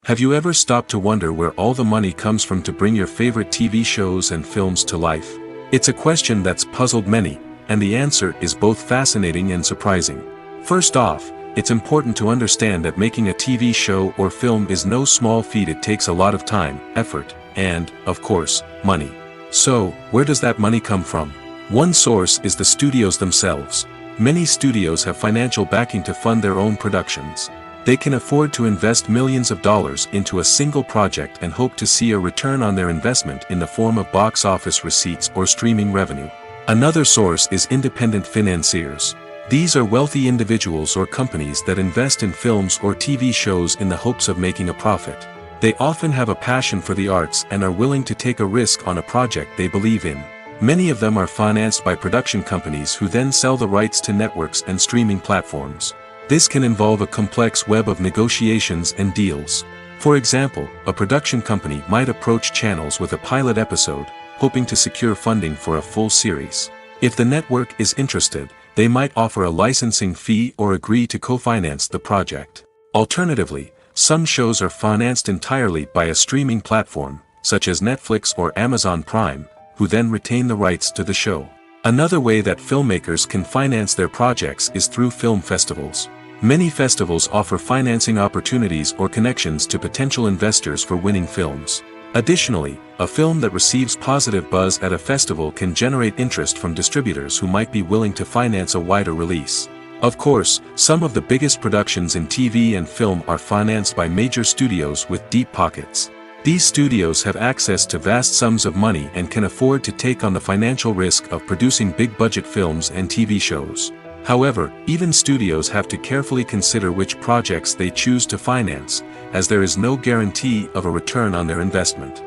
Have you ever stopped to wonder where all the money comes from to bring your favorite TV shows and films to life? It's a question that's puzzled many, and the answer is both fascinating and surprising. First off, it's important to understand that making a TV show or film is no small feat. It takes a lot of time, effort, and, of course, money. So, where does that money come from? One source is the studios themselves. Many studios have financial backing to fund their own productions. They can afford to invest millions of dollars into a single project and hope to see a return on their investment in the form of box office receipts or streaming revenue. Another source is independent financiers. These are wealthy individuals or companies that invest in films or TV shows in the hopes of making a profit. They often have a passion for the arts and are willing to take a risk on a project they believe in. Many of them are financed by production companies who then sell the rights to networks and streaming platforms. This can involve a complex web of negotiations and deals. For example, a production company might approach channels with a pilot episode, hoping to secure funding for a full series. If the network is interested, they might offer a licensing fee or agree to co-finance the project. Alternatively, some shows are financed entirely by a streaming platform, such as Netflix or Amazon Prime, who then retain the rights to the show. Another way that filmmakers can finance their projects is through film festivals. Many festivals offer financing opportunities or connections to potential investors for winning films. Additionally, a film that receives positive buzz at a festival can generate interest from distributors who might be willing to finance a wider release. Of course, some of the biggest productions in TV and film are financed by major studios with deep pockets. These studios have access to vast sums of money and can afford to take on the financial risk of producing big-budget films and TV shows. However, even studios have to carefully consider which projects they choose to finance, as there is no guarantee of a return on their investment.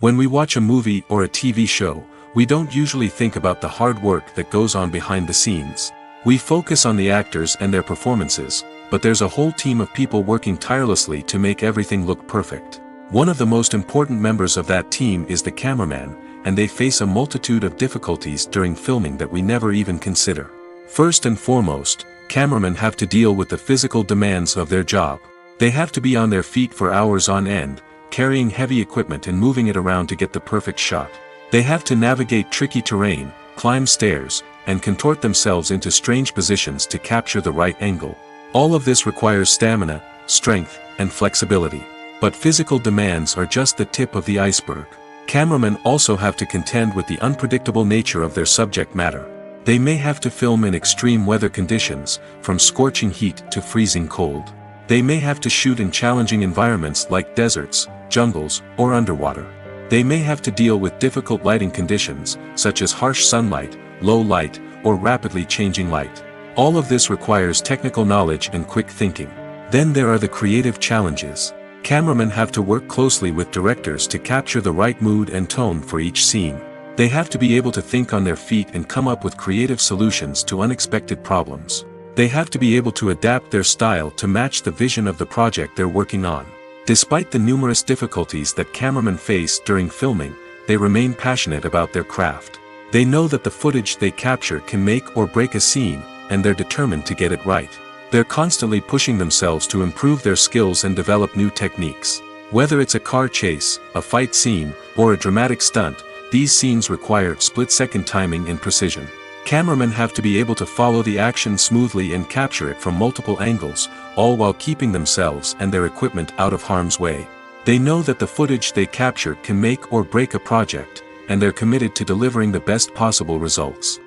When we watch a movie or a TV show, we don't usually think about the hard work that goes on behind the scenes. We focus on the actors and their performances, but there's a whole team of people working tirelessly to make everything look perfect. One of the most important members of that team is the cameraman, and they face a multitude of difficulties during filming that we never even consider. First and foremost, cameramen have to deal with the physical demands of their job. They have to be on their feet for hours on end, carrying heavy equipment and moving it around to get the perfect shot. They have to navigate tricky terrain, climb stairs, and contort themselves into strange positions to capture the right angle. All of this requires stamina, strength, and flexibility. But physical demands are just the tip of the iceberg. Cameramen also have to contend with the unpredictable nature of their subject matter. They may have to film in extreme weather conditions, from scorching heat to freezing cold. They may have to shoot in challenging environments like deserts, jungles, or underwater. They may have to deal with difficult lighting conditions, such as harsh sunlight, low light, or rapidly changing light. All of this requires technical knowledge and quick thinking. Then there are the creative challenges. Cameramen have to work closely with directors to capture the right mood and tone for each scene. They have to be able to think on their feet and come up with creative solutions to unexpected problems. They have to be able to adapt their style to match the vision of the project they're working on. Despite the numerous difficulties that cameramen face during filming, they remain passionate about their craft. They know that the footage they capture can make or break a scene, and they're determined to get it right. They're constantly pushing themselves to improve their skills and develop new techniques. Whether it's a car chase, a fight scene, or a dramatic stunt, these scenes require split-second timing and precision. Cameramen have to be able to follow the action smoothly and capture it from multiple angles, all while keeping themselves and their equipment out of harm's way. They know that the footage they capture can make or break a project, and they're committed to delivering the best possible results.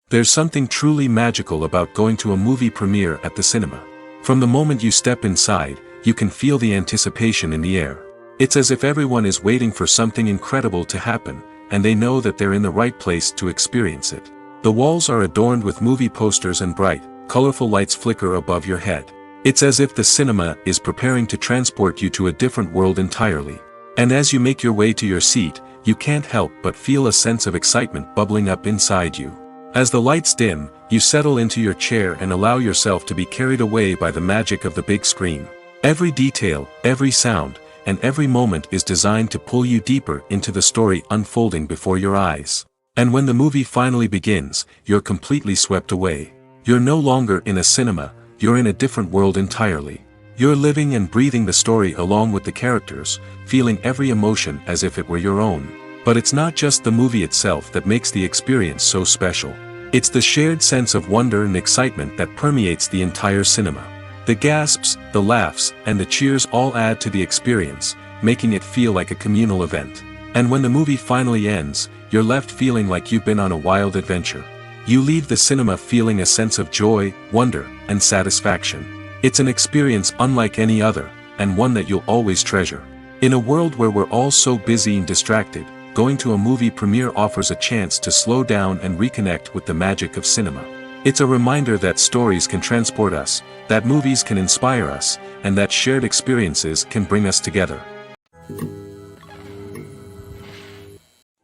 There's something truly magical about going to a movie premiere at the cinema. From the moment you step inside, you can feel the anticipation in the air. It's as if everyone is waiting for something incredible to happen, and they know that they're in the right place to experience it. The walls are adorned with movie posters and bright, colorful lights flicker above your head. It's as if the cinema is preparing to transport you to a different world entirely. And as you make your way to your seat, you can't help but feel a sense of excitement bubbling up inside you. As the lights dim, you settle into your chair and allow yourself to be carried away by the magic of the big screen. Every detail, every sound, and every moment is designed to pull you deeper into the story unfolding before your eyes. And when the movie finally begins, you're completely swept away. You're no longer in a cinema, you're in a different world entirely. You're living and breathing the story along with the characters, feeling every emotion as if it were your own. But it's not just the movie itself that makes the experience so special. It's the shared sense of wonder and excitement that permeates the entire cinema. The gasps, the laughs, and the cheers all add to the experience, making it feel like a communal event. And when the movie finally ends, you're left feeling like you've been on a wild adventure. You leave the cinema feeling a sense of joy, wonder, and satisfaction. It's an experience unlike any other, and one that you'll always treasure. In a world where we're all so busy and distracted, going to a movie premiere offers a chance to slow down and reconnect with the magic of cinema. It's a reminder that stories can transport us, that movies can inspire us, and that shared experiences can bring us together.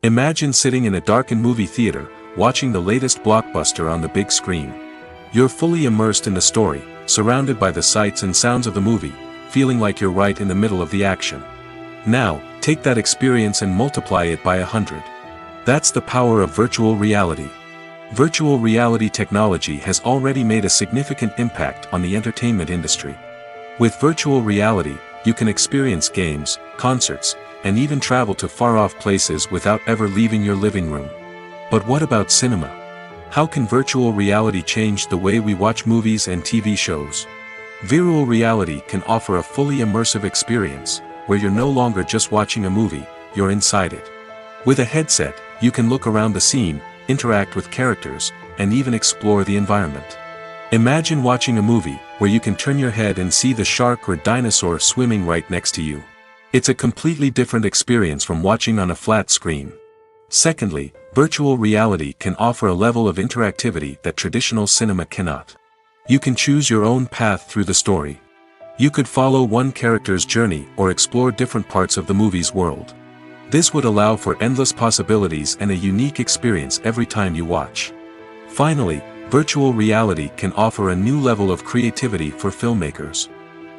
Imagine sitting in a darkened movie theater, watching the latest blockbuster on the big screen. You're fully immersed in the story, surrounded by the sights and sounds of the movie, feeling like you're right in the middle of the action. Now, take that experience and multiply it by 100. That's the power of virtual reality. Virtual reality technology has already made a significant impact on the entertainment industry. With virtual reality, you can experience games, concerts, and even travel to far-off places without ever leaving your living room. But what about cinema? How can virtual reality change the way we watch movies and TV shows? Virtual reality can offer a fully immersive experience, where you're no longer just watching a movie, you're inside it. With a headset, you can look around the scene, interact with characters, and even explore the environment. Imagine watching a movie, where you can turn your head and see the shark or dinosaur swimming right next to you. It's a completely different experience from watching on a flat screen. Secondly, virtual reality can offer a level of interactivity that traditional cinema cannot. You can choose your own path through the story. You could follow one character's journey or explore different parts of the movie's world. This would allow for endless possibilities and a unique experience every time you watch. Finally, virtual reality can offer a new level of creativity for filmmakers.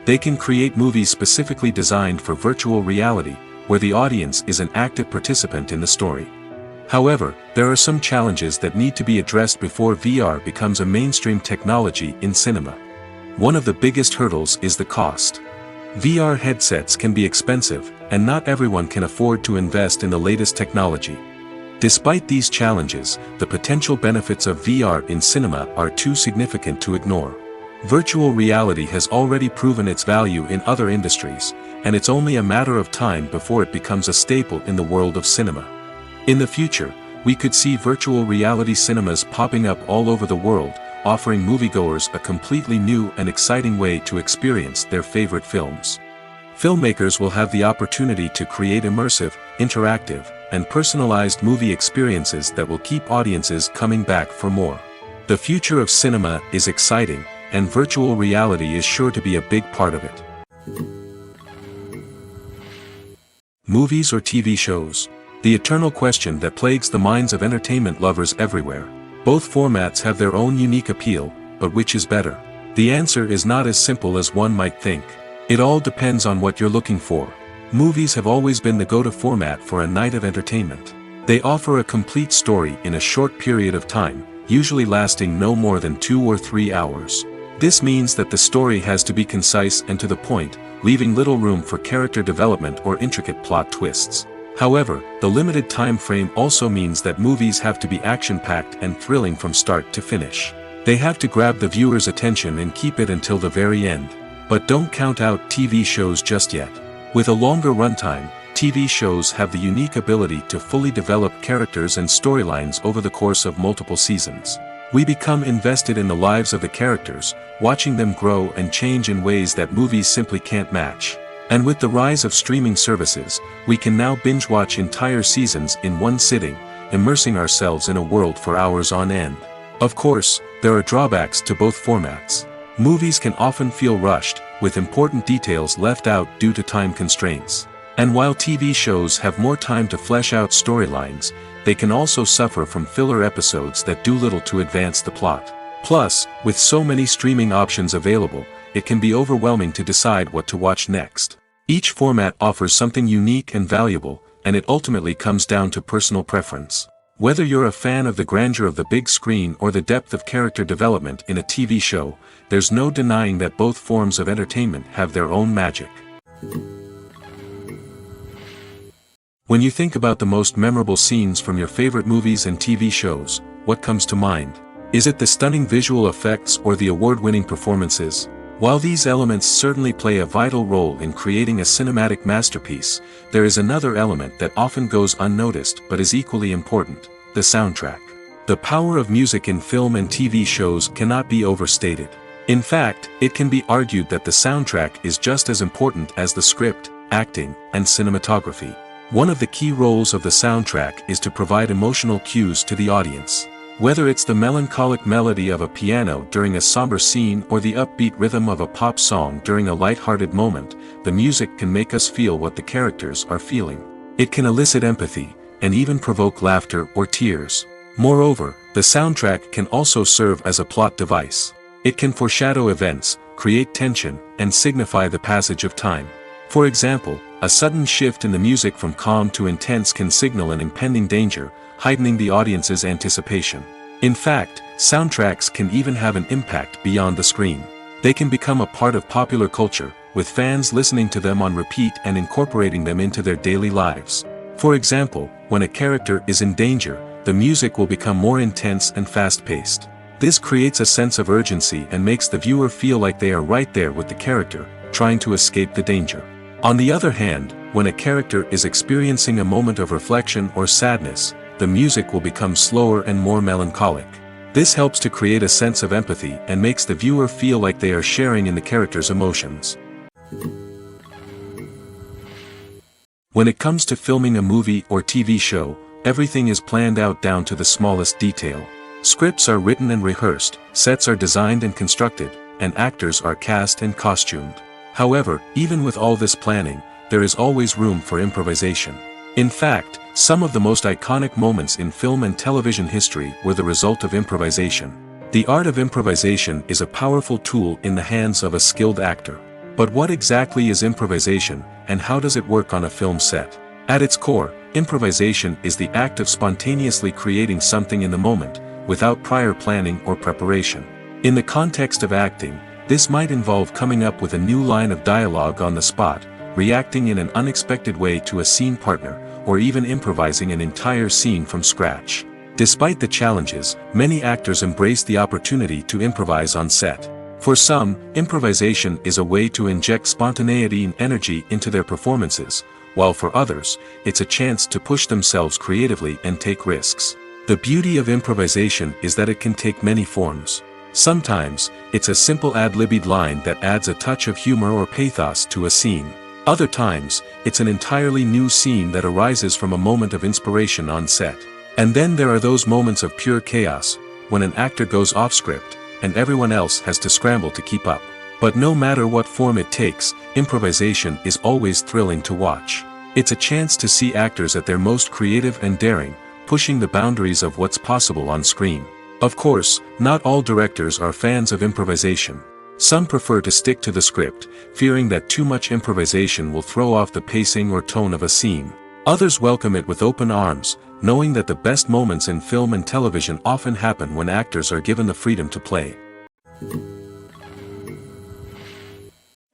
They can create movies specifically designed for virtual reality, where the audience is an active participant in the story. However, there are some challenges that need to be addressed before VR becomes a mainstream technology in cinema. One of the biggest hurdles is the cost. VR headsets can be expensive, and not everyone can afford to invest in the latest technology. Despite these challenges, the potential benefits of VR in cinema are too significant to ignore. Virtual reality has already proven its value in other industries, and it's only a matter of time before it becomes a staple in the world of cinema. In the future, we could see virtual reality cinemas popping up all over the world, offering moviegoers a completely new and exciting way to experience their favorite films. Filmmakers will have the opportunity to create immersive, interactive, and personalized movie experiences that will keep audiences coming back for more. The future of cinema is exciting, and virtual reality is sure to be a big part of it. Movies or TV shows? The eternal question that plagues the minds of entertainment lovers everywhere. Both formats have their own unique appeal, but which is better? The answer is not as simple as one might think. It all depends on what you're looking for. Movies have always been the go-to format for a night of entertainment. They offer a complete story in a short period of time, usually lasting no more than 2 or 3 hours. This means that the story has to be concise and to the point, leaving little room for character development or intricate plot twists. However, the limited time frame also means that movies have to be action-packed and thrilling from start to finish. They have to grab the viewer's attention and keep it until the very end. But don't count out TV shows just yet. With a longer runtime, TV shows have the unique ability to fully develop characters and storylines over the course of multiple seasons. We become invested in the lives of the characters, watching them grow and change in ways that movies simply can't match. And with the rise of streaming services, we can now binge-watch entire seasons in one sitting, immersing ourselves in a world for hours on end. Of course, there are drawbacks to both formats. Movies can often feel rushed, with important details left out due to time constraints. And while TV shows have more time to flesh out storylines, they can also suffer from filler episodes that do little to advance the plot. Plus, with so many streaming options available, it can be overwhelming to decide what to watch next. Each format offers something unique and valuable, and it ultimately comes down to personal preference. Whether you're a fan of the grandeur of the big screen or the depth of character development in a TV show, there's no denying that both forms of entertainment have their own magic. When you think about the most memorable scenes from your favorite movies and TV shows, what comes to mind? Is it the stunning visual effects or the award-winning performances? While these elements certainly play a vital role in creating a cinematic masterpiece, there is another element that often goes unnoticed but is equally important: the soundtrack. The power of music in film and TV shows cannot be overstated. In fact, it can be argued that the soundtrack is just as important as the script, acting, and cinematography. One of the key roles of the soundtrack is to provide emotional cues to the audience. Whether it's the melancholic melody of a piano during a somber scene or the upbeat rhythm of a pop song during a light-hearted moment, the music can make us feel what the characters are feeling. It can elicit empathy, and even provoke laughter or tears. Moreover, the soundtrack can also serve as a plot device. It can foreshadow events, create tension, and signify the passage of time. For example, a sudden shift in the music from calm to intense can signal an impending danger, heightening the audience's anticipation. In fact, soundtracks can even have an impact beyond the screen. They can become a part of popular culture, with fans listening to them on repeat and incorporating them into their daily lives. For example, when a character is in danger, the music will become more intense and fast-paced. This creates a sense of urgency and makes the viewer feel like they are right there with the character, trying to escape the danger. On the other hand, when a character is experiencing a moment of reflection or sadness, the music will become slower and more melancholic. This helps to create a sense of empathy and makes the viewer feel like they are sharing in the character's emotions. When it comes to filming a movie or TV show, everything is planned out down to the smallest detail. Scripts are written and rehearsed, sets are designed and constructed, and actors are cast and costumed. However, even with all this planning, there is always room for improvisation. In fact, some of the most iconic moments in film and television history were the result of improvisation. The art of improvisation is a powerful tool in the hands of a skilled actor. But what exactly is improvisation, and how does it work on a film set? At its core, improvisation is the act of spontaneously creating something in the moment, without prior planning or preparation. In the context of acting, this might involve coming up with a new line of dialogue on the spot, reacting in an unexpected way to a scene partner, or even improvising an entire scene from scratch. Despite the challenges, many actors embrace the opportunity to improvise on set. For some, improvisation is a way to inject spontaneity and energy into their performances, while for others, it's a chance to push themselves creatively and take risks. The beauty of improvisation is that it can take many forms. Sometimes, it's a simple ad-libbed line that adds a touch of humor or pathos to a scene. Other times, it's an entirely new scene that arises from a moment of inspiration on set. And then there are those moments of pure chaos, when an actor goes off script, and everyone else has to scramble to keep up. But no matter what form it takes, improvisation is always thrilling to watch. It's a chance to see actors at their most creative and daring, pushing the boundaries of what's possible on screen. Of course, not all directors are fans of improvisation. Some prefer to stick to the script, fearing that too much improvisation will throw off the pacing or tone of a scene. Others welcome it with open arms, knowing that the best moments in film and television often happen when actors are given the freedom to play.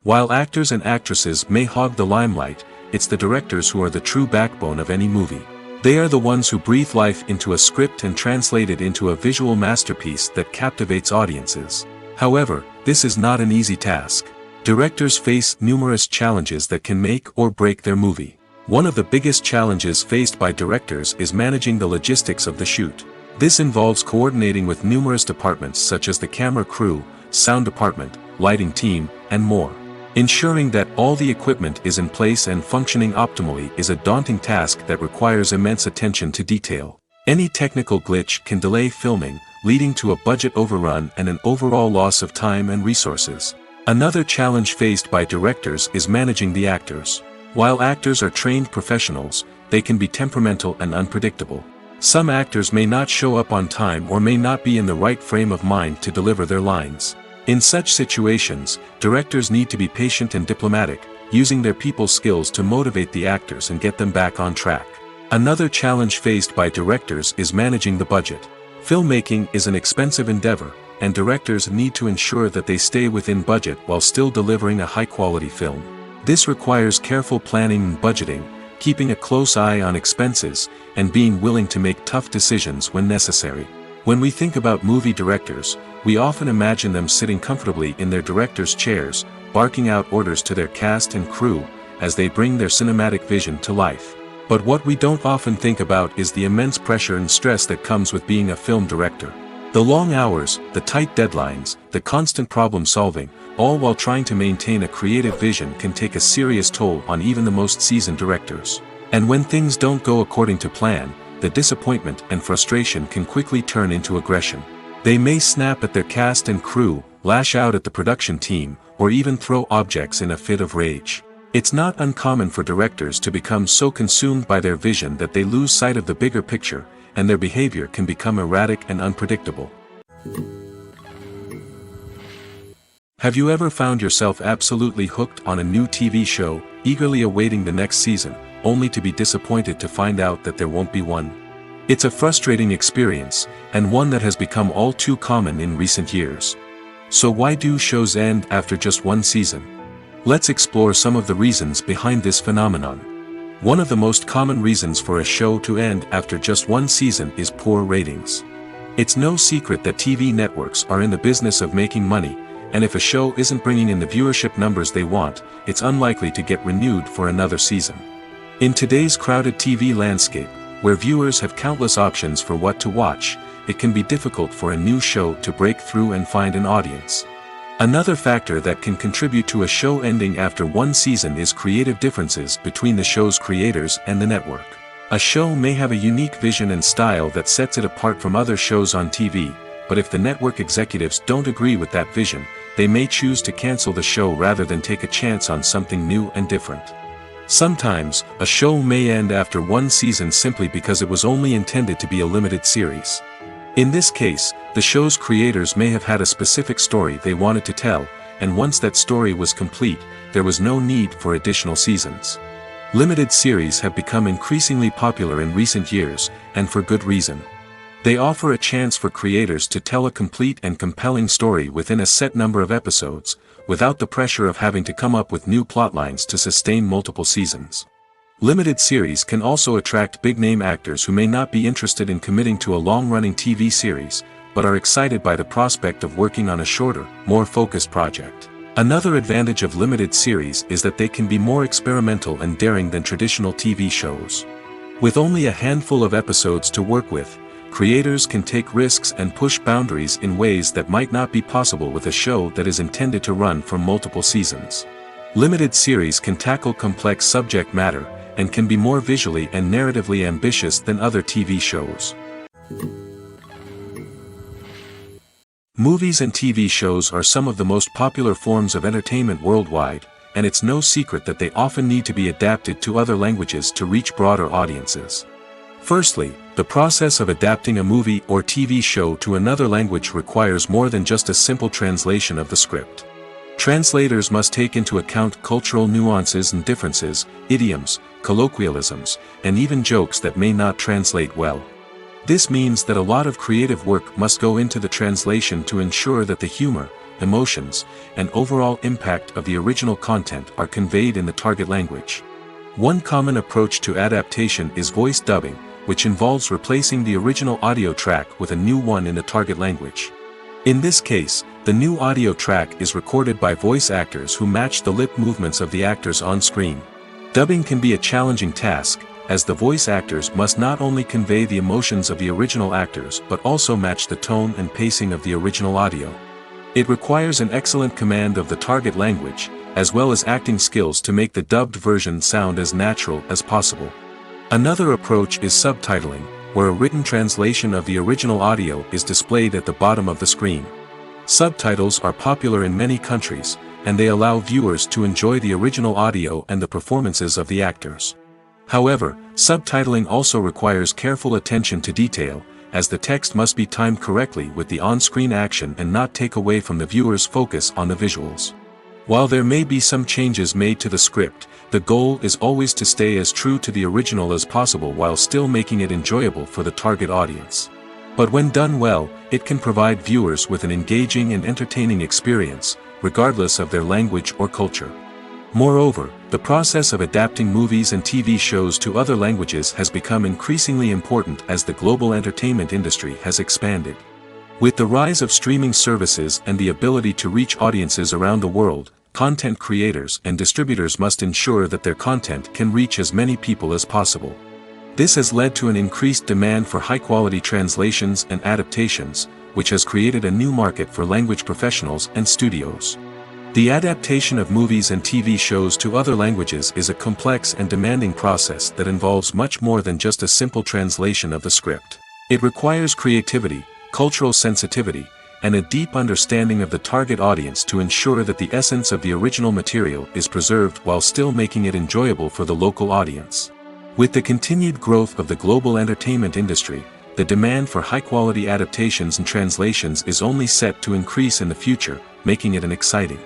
While actors and actresses may hog the limelight, it's the directors who are the true backbone of any movie. They are the ones who breathe life into a script and translate it into a visual masterpiece that captivates audiences. However, this is not an easy task. Directors face numerous challenges that can make or break their movie. One of the biggest challenges faced by directors is managing the logistics of the shoot. This involves coordinating with numerous departments such as the camera crew, sound department, lighting team, and more. Ensuring that all the equipment is in place and functioning optimally is a daunting task that requires immense attention to detail. Any technical glitch can delay filming, leading to a budget overrun and an overall loss of time and resources. Another challenge faced by directors is managing the actors. While actors are trained professionals, they can be temperamental and unpredictable. Some actors may not show up on time or may not be in the right frame of mind to deliver their lines. In such situations, directors need to be patient and diplomatic, using their people skills to motivate the actors and get them back on track. Another challenge faced by directors is managing the budget. Filmmaking is an expensive endeavor, and directors need to ensure that they stay within budget while still delivering a high-quality film. This requires careful planning and budgeting, keeping a close eye on expenses, and being willing to make tough decisions when necessary. When we think about movie directors, we often imagine them sitting comfortably in their director's chairs, barking out orders to their cast and crew, as they bring their cinematic vision to life. But what we don't often think about is the immense pressure and stress that comes with being a film director. The long hours, the tight deadlines, the constant problem solving, all while trying to maintain a creative vision can take a serious toll on even the most seasoned directors. And when things don't go according to plan, the disappointment and frustration can quickly turn into aggression. They may snap at their cast and crew, lash out at the production team, or even throw objects in a fit of rage. It's not uncommon for directors to become so consumed by their vision that they lose sight of the bigger picture, and their behavior can become erratic and unpredictable. Have you ever found yourself absolutely hooked on a new TV show, eagerly awaiting the next season, only to be disappointed to find out that there won't be one? It's a frustrating experience, and one that has become all too common in recent years. So why do shows end after just one season? Let's explore some of the reasons behind this phenomenon. One of the most common reasons for a show to end after just one season is poor ratings. It's no secret that TV networks are in the business of making money, and if a show isn't bringing in the viewership numbers they want, it's unlikely to get renewed for another season. In today's crowded TV landscape, where viewers have countless options for what to watch, it can be difficult for a new show to break through and find an audience. Another factor that can contribute to a show ending after one season is creative differences between the show's creators and the network. A show may have a unique vision and style that sets it apart from other shows on TV, but if the network executives don't agree with that vision, they may choose to cancel the show rather than take a chance on something new and different. Sometimes, a show may end after one season simply because it was only intended to be a limited series. In this case, the show's creators may have had a specific story they wanted to tell, and once that story was complete, there was no need for additional seasons. Limited series have become increasingly popular in recent years, and for good reason. They offer a chance for creators to tell a complete and compelling story within a set number of episodes, without the pressure of having to come up with new plotlines to sustain multiple seasons. Limited series can also attract big-name actors who may not be interested in committing to a long-running TV series, but are excited by the prospect of working on a shorter, more focused project. Another advantage of limited series is that they can be more experimental and daring than traditional TV shows. With only a handful of episodes to work with, creators can take risks and push boundaries in ways that might not be possible with a show that is intended to run for multiple seasons. Limited series can tackle complex subject matter, and can be more visually and narratively ambitious than other TV shows. Movies and TV shows are some of the most popular forms of entertainment worldwide, and it's no secret that they often need to be adapted to other languages to reach broader audiences. Firstly, the process of adapting a movie or TV show to another language requires more than just a simple translation of the script. Translators must take into account cultural nuances and differences, idioms, colloquialisms, and even jokes that may not translate well. This means that a lot of creative work must go into the translation to ensure that the humor, emotions, and overall impact of the original content are conveyed in the target language. One common approach to adaptation is voice dubbing, which involves replacing the original audio track with a new one in the target language. In this case, the new audio track is recorded by voice actors who match the lip movements of the actors on screen. Dubbing can be a challenging task, as the voice actors must not only convey the emotions of the original actors but also match the tone and pacing of the original audio. It requires an excellent command of the target language, as well as acting skills to make the dubbed version sound as natural as possible. Another approach is subtitling, where a written translation of the original audio is displayed at the bottom of the screen. Subtitles are popular in many countries, and they allow viewers to enjoy the original audio and the performances of the actors. However, subtitling also requires careful attention to detail, as the text must be timed correctly with the on-screen action and not take away from the viewer's focus on the visuals. While there may be some changes made to the script, the goal is always to stay as true to the original as possible while still making it enjoyable for the target audience. But when done well, it can provide viewers with an engaging and entertaining experience, regardless of their language or culture. Moreover, the process of adapting movies and TV shows to other languages has become increasingly important as the global entertainment industry has expanded. With the rise of streaming services and the ability to reach audiences around the world, content creators and distributors must ensure that their content can reach as many people as possible. This has led to an increased demand for high-quality translations and adaptations, which has created a new market for language professionals and studios. The adaptation of movies and TV shows to other languages is a complex and demanding process that involves much more than just a simple translation of the script. It requires creativity, cultural sensitivity, and a deep understanding of the target audience to ensure that the essence of the original material is preserved while still making it enjoyable for the local audience. With the continued growth of the global entertainment industry, the demand for high-quality adaptations and translations is only set to increase in the future, making it an exciting.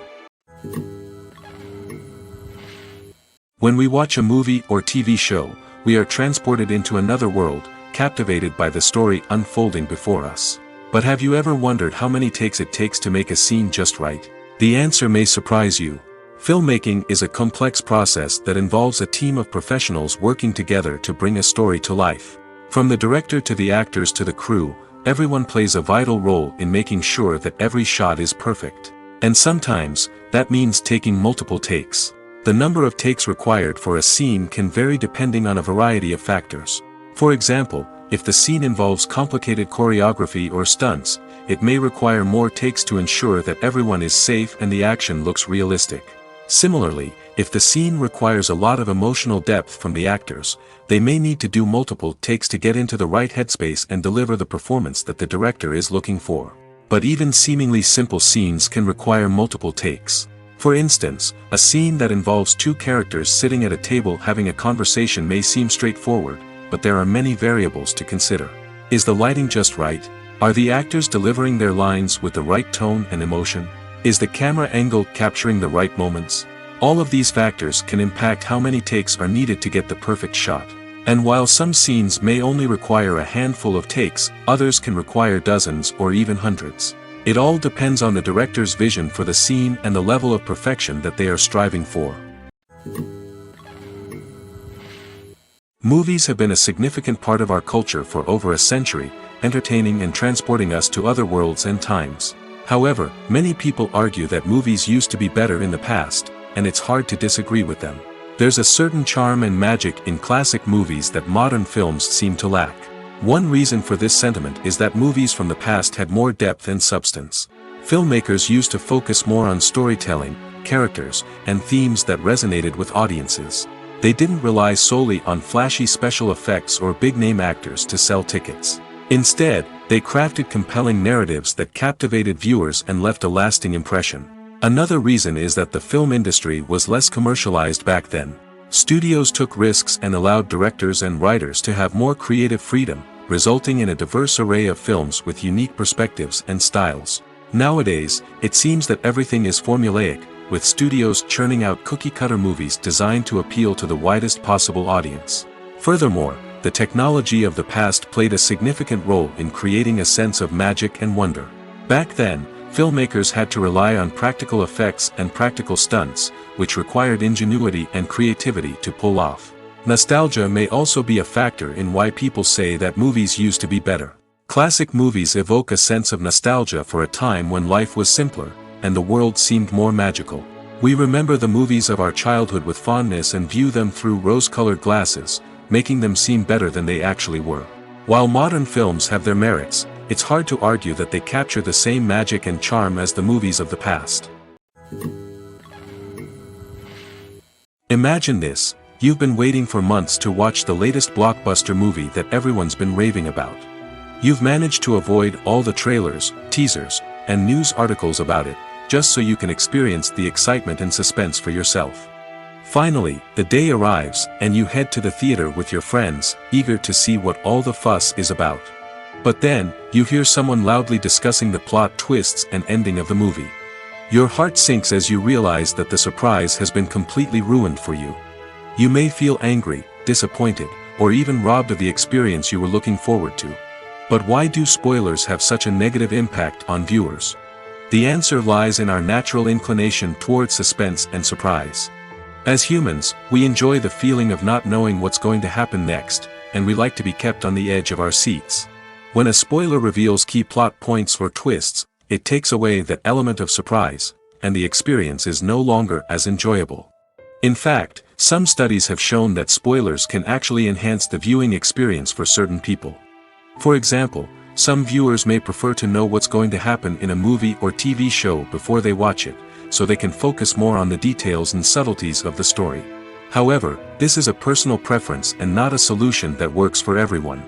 When we watch a movie or TV show, we are transported into another world, captivated by the story unfolding before us. But have you ever wondered how many takes it takes to make a scene just right? The answer may surprise you. Filmmaking is a complex process that involves a team of professionals working together to bring a story to life. From the director to the actors to the crew, everyone plays a vital role in making sure that every shot is perfect. And sometimes, that means taking multiple takes. The number of takes required for a scene can vary depending on a variety of factors. For example, if the scene involves complicated choreography or stunts, it may require more takes to ensure that everyone is safe and the action looks realistic. Similarly, if the scene requires a lot of emotional depth from the actors, they may need to do multiple takes to get into the right headspace and deliver the performance that the director is looking for. But even seemingly simple scenes can require multiple takes. For instance, a scene that involves two characters sitting at a table having a conversation may seem straightforward, but there are many variables to consider. Is the lighting just right? Are the actors delivering their lines with the right tone and emotion? Is the camera angle capturing the right moments? All of these factors can impact how many takes are needed to get the perfect shot. And while some scenes may only require a handful of takes, others can require dozens or even hundreds. It all depends on the director's vision for the scene and the level of perfection that they are striving for. Movies have been a significant part of our culture for over a century, entertaining and transporting us to other worlds and times. However, many people argue that movies used to be better in the past, and it's hard to disagree with them. There's a certain charm and magic in classic movies that modern films seem to lack. One reason for this sentiment is that movies from the past had more depth and substance. Filmmakers used to focus more on storytelling, characters, and themes that resonated with audiences. They didn't rely solely on flashy special effects or big-name actors to sell tickets. Instead, they crafted compelling narratives that captivated viewers and left a lasting impression. Another reason is that the film industry was less commercialized back then. Studios took risks and allowed directors and writers to have more creative freedom, resulting in a diverse array of films with unique perspectives and styles. Nowadays, it seems that everything is formulaic, with studios churning out cookie-cutter movies designed to appeal to the widest possible audience. Furthermore, the technology of the past played a significant role in creating a sense of magic and wonder. Back then, filmmakers had to rely on practical effects and practical stunts, which required ingenuity and creativity to pull off. Nostalgia may also be a factor in why people say that movies used to be better. Classic movies evoke a sense of nostalgia for a time when life was simpler, and the world seemed more magical. We remember the movies of our childhood with fondness and view them through rose-colored glasses, making them seem better than they actually were. While modern films have their merits, it's hard to argue that they capture the same magic and charm as the movies of the past. Imagine this: you've been waiting for months to watch the latest blockbuster movie that everyone's been raving about. You've managed to avoid all the trailers, teasers, and news articles about it, just so you can experience the excitement and suspense for yourself. Finally, the day arrives, and you head to the theater with your friends, eager to see what all the fuss is about. But then, you hear someone loudly discussing the plot twists and ending of the movie. Your heart sinks as you realize that the surprise has been completely ruined for you. You may feel angry, disappointed, or even robbed of the experience you were looking forward to. But why do spoilers have such a negative impact on viewers? The answer lies in our natural inclination towards suspense and surprise. As humans, we enjoy the feeling of not knowing what's going to happen next, and we like to be kept on the edge of our seats. When a spoiler reveals key plot points or twists, it takes away that element of surprise, and the experience is no longer as enjoyable. In fact, some studies have shown that spoilers can actually enhance the viewing experience for certain people. For example, some viewers may prefer to know what's going to happen in a movie or TV show before they watch it, so they can focus more on the details and subtleties of the story. However, this is a personal preference and not a solution that works for everyone.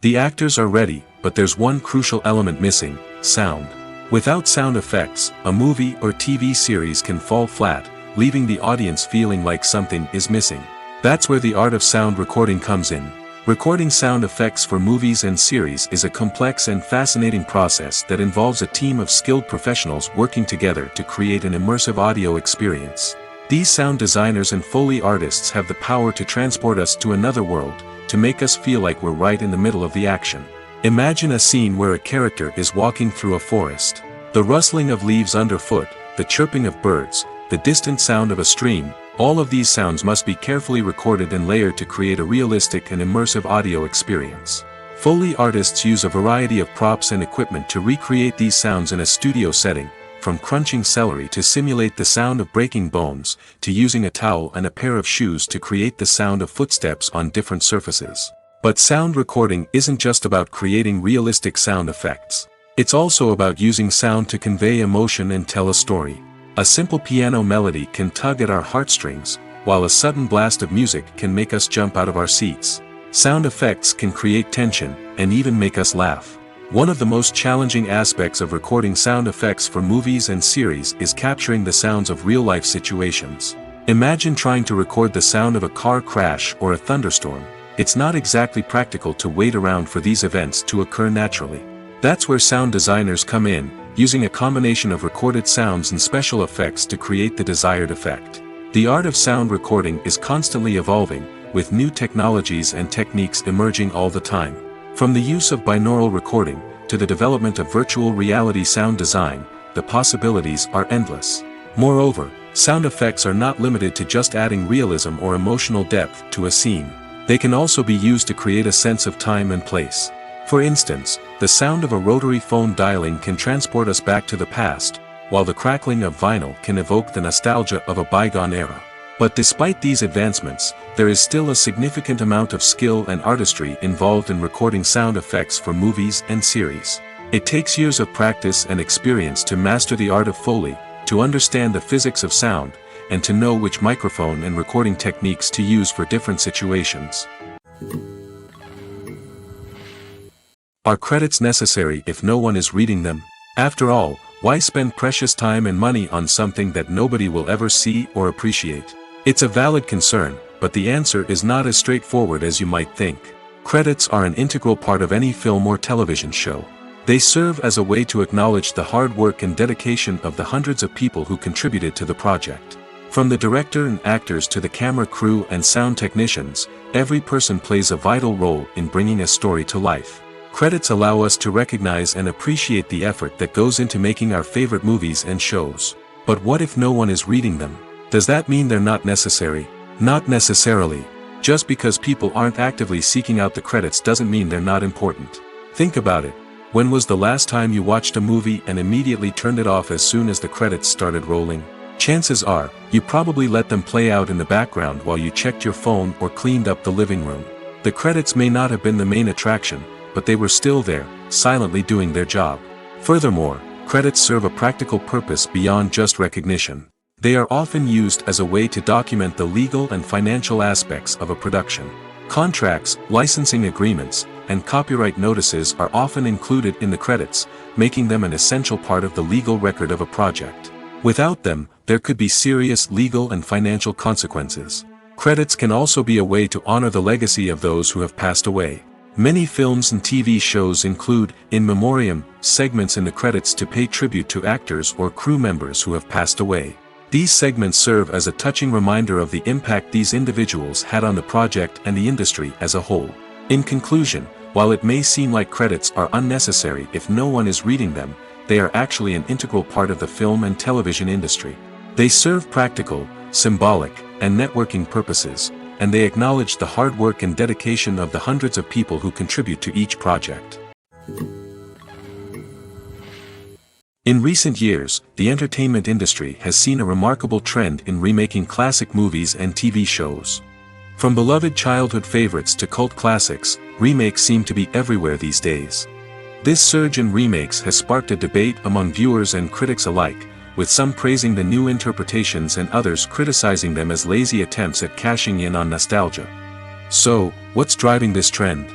The actors are ready, but there's one crucial element missing: sound. Without sound effects, a movie or TV series can fall flat, leaving the audience feeling like something is missing. That's where the art of sound recording comes in. Recording sound effects for movies and series is a complex and fascinating process that involves a team of skilled professionals working together to create an immersive audio experience. These sound designers and Foley artists have the power to transport us to another world, to make us feel like we're right in the middle of the action. Imagine a scene where a character is walking through a forest. The rustling of leaves underfoot, the chirping of birds, the distant sound of a stream, all of these sounds must be carefully recorded and layered to create a realistic and immersive audio experience. Foley artists use a variety of props and equipment to recreate these sounds in a studio setting, from crunching celery to simulate the sound of breaking bones, to using a towel and a pair of shoes to create the sound of footsteps on different surfaces. But sound recording isn't just about creating realistic sound effects. It's also about using sound to convey emotion and tell a story. A simple piano melody can tug at our heartstrings, while a sudden blast of music can make us jump out of our seats. Sound effects can create tension, and even make us laugh. One of the most challenging aspects of recording sound effects for movies and series is capturing the sounds of real-life situations. Imagine trying to record the sound of a car crash or a thunderstorm. It's not exactly practical to wait around for these events to occur naturally. That's where sound designers come in, using a combination of recorded sounds and special effects to create the desired effect. The art of sound recording is constantly evolving, with new technologies and techniques emerging all the time. From the use of binaural recording, to the development of virtual reality sound design, the possibilities are endless. Moreover, sound effects are not limited to just adding realism or emotional depth to a scene. They can also be used to create a sense of time and place. For instance, the sound of a rotary phone dialing can transport us back to the past, while the crackling of vinyl can evoke the nostalgia of a bygone era. But despite these advancements, there is still a significant amount of skill and artistry involved in recording sound effects for movies and series. It takes years of practice and experience to master the art of Foley, to understand the physics of sound, and to know which microphone and recording techniques to use for different situations. Are credits necessary if no one is reading them? After all, why spend precious time and money on something that nobody will ever see or appreciate? It's a valid concern, but the answer is not as straightforward as you might think. Credits are an integral part of any film or television show. They serve as a way to acknowledge the hard work and dedication of the hundreds of people who contributed to the project. From the director and actors to the camera crew and sound technicians, every person plays a vital role in bringing a story to life. Credits allow us to recognize and appreciate the effort that goes into making our favorite movies and shows. But what if no one is reading them? Does that mean they're not necessary? Not necessarily. Just because people aren't actively seeking out the credits doesn't mean they're not important. Think about it. When was the last time you watched a movie and immediately turned it off as soon as the credits started rolling? Chances are, you probably let them play out in the background while you checked your phone or cleaned up the living room. The credits may not have been the main attraction, but they were still there, silently doing their job. Furthermore, credits serve a practical purpose beyond just recognition. They are often used as a way to document the legal and financial aspects of a production. Contracts, licensing agreements, and copyright notices are often included in the credits, making them an essential part of the legal record of a project. Without them, there could be serious legal and financial consequences. Credits can also be a way to honor the legacy of those who have passed away. Many films and TV shows include, in memoriam, segments in the credits to pay tribute to actors or crew members who have passed away. These segments serve as a touching reminder of the impact these individuals had on the project and the industry as a whole. In conclusion, while it may seem like credits are unnecessary if no one is reading them, they are actually an integral part of the film and television industry. They serve practical, symbolic, and networking purposes, and they acknowledge the hard work and dedication of the hundreds of people who contribute to each project. In recent years, the entertainment industry has seen a remarkable trend in remaking classic movies and TV shows. From beloved childhood favorites to cult classics, remakes seem to be everywhere these days. This surge in remakes has sparked a debate among viewers and critics alike, with some praising the new interpretations and others criticizing them as lazy attempts at cashing in on nostalgia. So, what's driving this trend?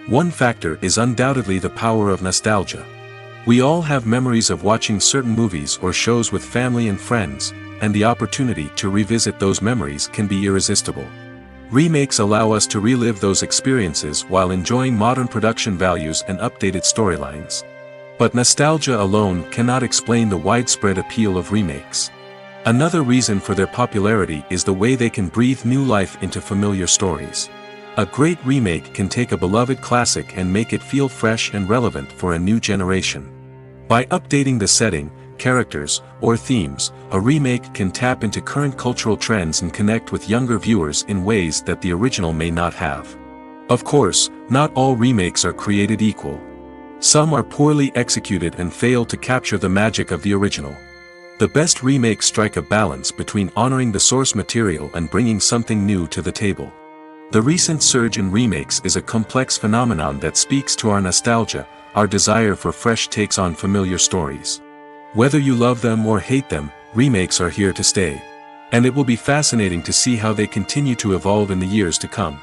One factor is undoubtedly the power of nostalgia. We all have memories of watching certain movies or shows with family and friends, and the opportunity to revisit those memories can be irresistible. Remakes allow us to relive those experiences while enjoying modern production values and updated storylines. But nostalgia alone cannot explain the widespread appeal of remakes. Another reason for their popularity is the way they can breathe new life into familiar stories. A great remake can take a beloved classic and make it feel fresh and relevant for a new generation. By updating the setting, characters, or themes, a remake can tap into current cultural trends and connect with younger viewers in ways that the original may not have. Of course, not all remakes are created equal. Some are poorly executed and fail to capture the magic of the original. The best remakes strike a balance between honoring the source material and bringing something new to the table. The recent surge in remakes is a complex phenomenon that speaks to our nostalgia, our desire for fresh takes on familiar stories. Whether you love them or hate them, remakes are here to stay. And it will be fascinating to see how they continue to evolve in the years to come.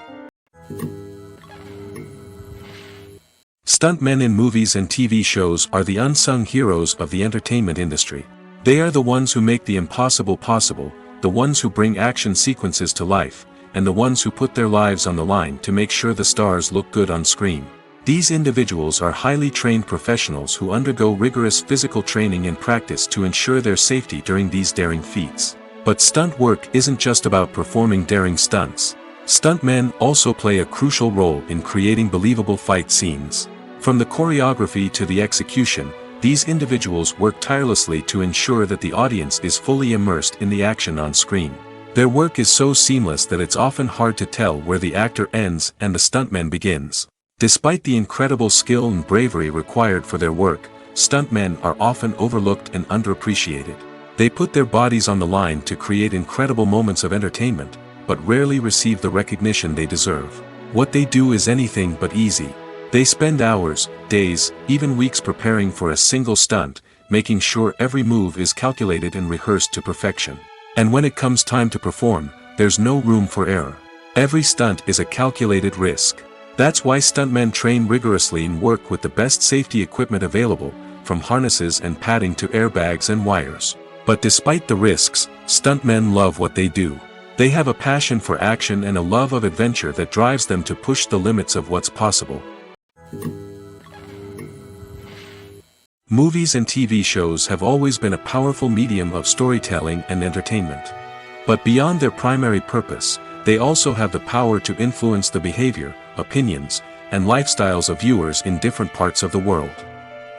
Stuntmen in movies and TV shows are the unsung heroes of the entertainment industry. They are the ones who make the impossible possible, the ones who bring action sequences to life, and the ones who put their lives on the line to make sure the stars look good on screen. These individuals are highly trained professionals who undergo rigorous physical training and practice to ensure their safety during these daring feats. But stunt work isn't just about performing daring stunts. Stuntmen also play a crucial role in creating believable fight scenes. From the choreography to the execution, these individuals work tirelessly to ensure that the audience is fully immersed in the action on screen. Their work is so seamless that it's often hard to tell where the actor ends and the stuntman begins. Despite the incredible skill and bravery required for their work, stuntmen are often overlooked and underappreciated. They put their bodies on the line to create incredible moments of entertainment, but rarely receive the recognition they deserve. What they do is anything but easy. They spend hours, days, even weeks preparing for a single stunt, making sure every move is calculated and rehearsed to perfection. And when it comes time to perform, there's no room for error. Every stunt is a calculated risk. That's why stuntmen train rigorously and work with the best safety equipment available, from harnesses and padding to airbags and wires. But despite the risks, stuntmen love what they do. They have a passion for action and a love of adventure that drives them to push the limits of what's possible. Movies and TV shows have always been a powerful medium of storytelling and entertainment. But beyond their primary purpose, they also have the power to influence the behavior, opinions, and lifestyles of viewers in different parts of the world.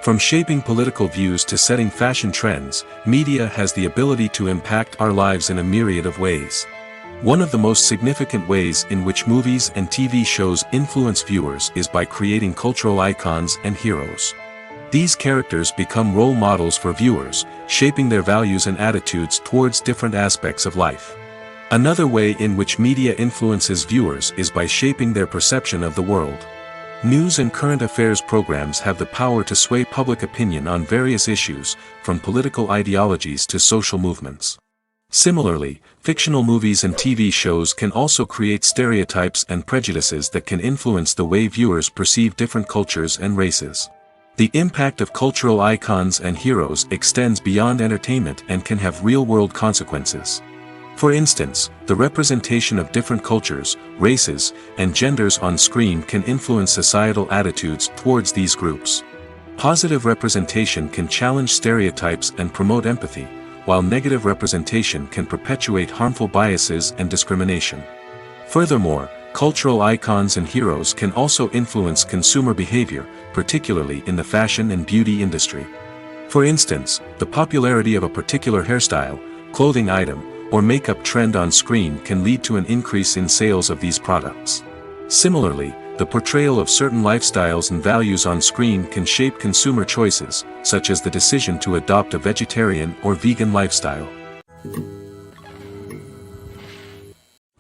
From shaping political views to setting fashion trends, media has the ability to impact our lives in a myriad of ways. One of the most significant ways in which movies and TV shows influence viewers is by creating cultural icons and heroes. These characters become role models for viewers, shaping their values and attitudes towards different aspects of life. Another way in which media influences viewers is by shaping their perception of the world. News and current affairs programs have the power to sway public opinion on various issues, from political ideologies to social movements. Similarly, fictional movies and TV shows can also create stereotypes and prejudices that can influence the way viewers perceive different cultures and races. The impact of cultural icons and heroes extends beyond entertainment and can have real-world consequences. For instance, the representation of different cultures, races, and genders on screen can influence societal attitudes towards these groups. Positive representation can challenge stereotypes and promote empathy, while negative representation can perpetuate harmful biases and discrimination. Furthermore, cultural icons and heroes can also influence consumer behavior, particularly in the fashion and beauty industry. For instance, the popularity of a particular hairstyle, clothing item, or makeup trend on screen can lead to an increase in sales of these products. Similarly, the portrayal of certain lifestyles and values on screen can shape consumer choices, such as the decision to adopt a vegetarian or vegan lifestyle.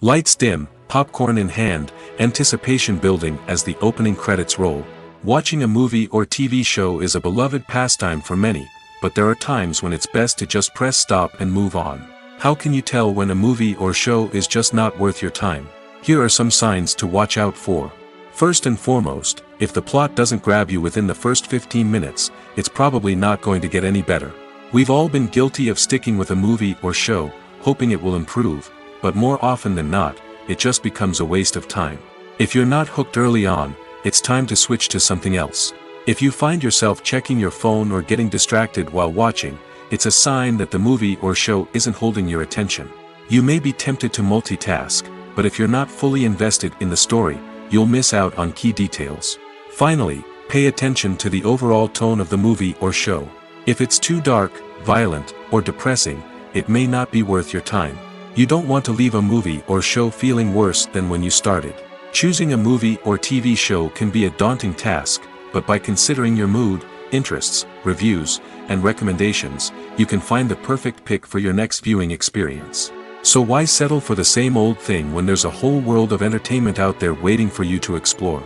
Lights dim, popcorn in hand, anticipation building as the opening credits roll. Watching a movie or TV show is a beloved pastime for many, but there are times when it's best to just press stop and move on. How can you tell when a movie or show is just not worth your time? Here are some signs to watch out for. First and foremost, if the plot doesn't grab you within the first 15 minutes, it's probably not going to get any better. We've all been guilty of sticking with a movie or show, hoping it will improve, but more often than not, it just becomes a waste of time. If you're not hooked early on, it's time to switch to something else. If you find yourself checking your phone or getting distracted while watching, it's a sign that the movie or show isn't holding your attention. You may be tempted to multitask, but if you're not fully invested in the story, you'll miss out on key details. Finally, pay attention to the overall tone of the movie or show. If it's too dark, violent, or depressing, it may not be worth your time. You don't want to leave a movie or show feeling worse than when you started. Choosing a movie or TV show can be a daunting task, but by considering your mood, interests, reviews, and recommendations, you can find the perfect pick for your next viewing experience. So why settle for the same old thing when there's a whole world of entertainment out there waiting for you to explore?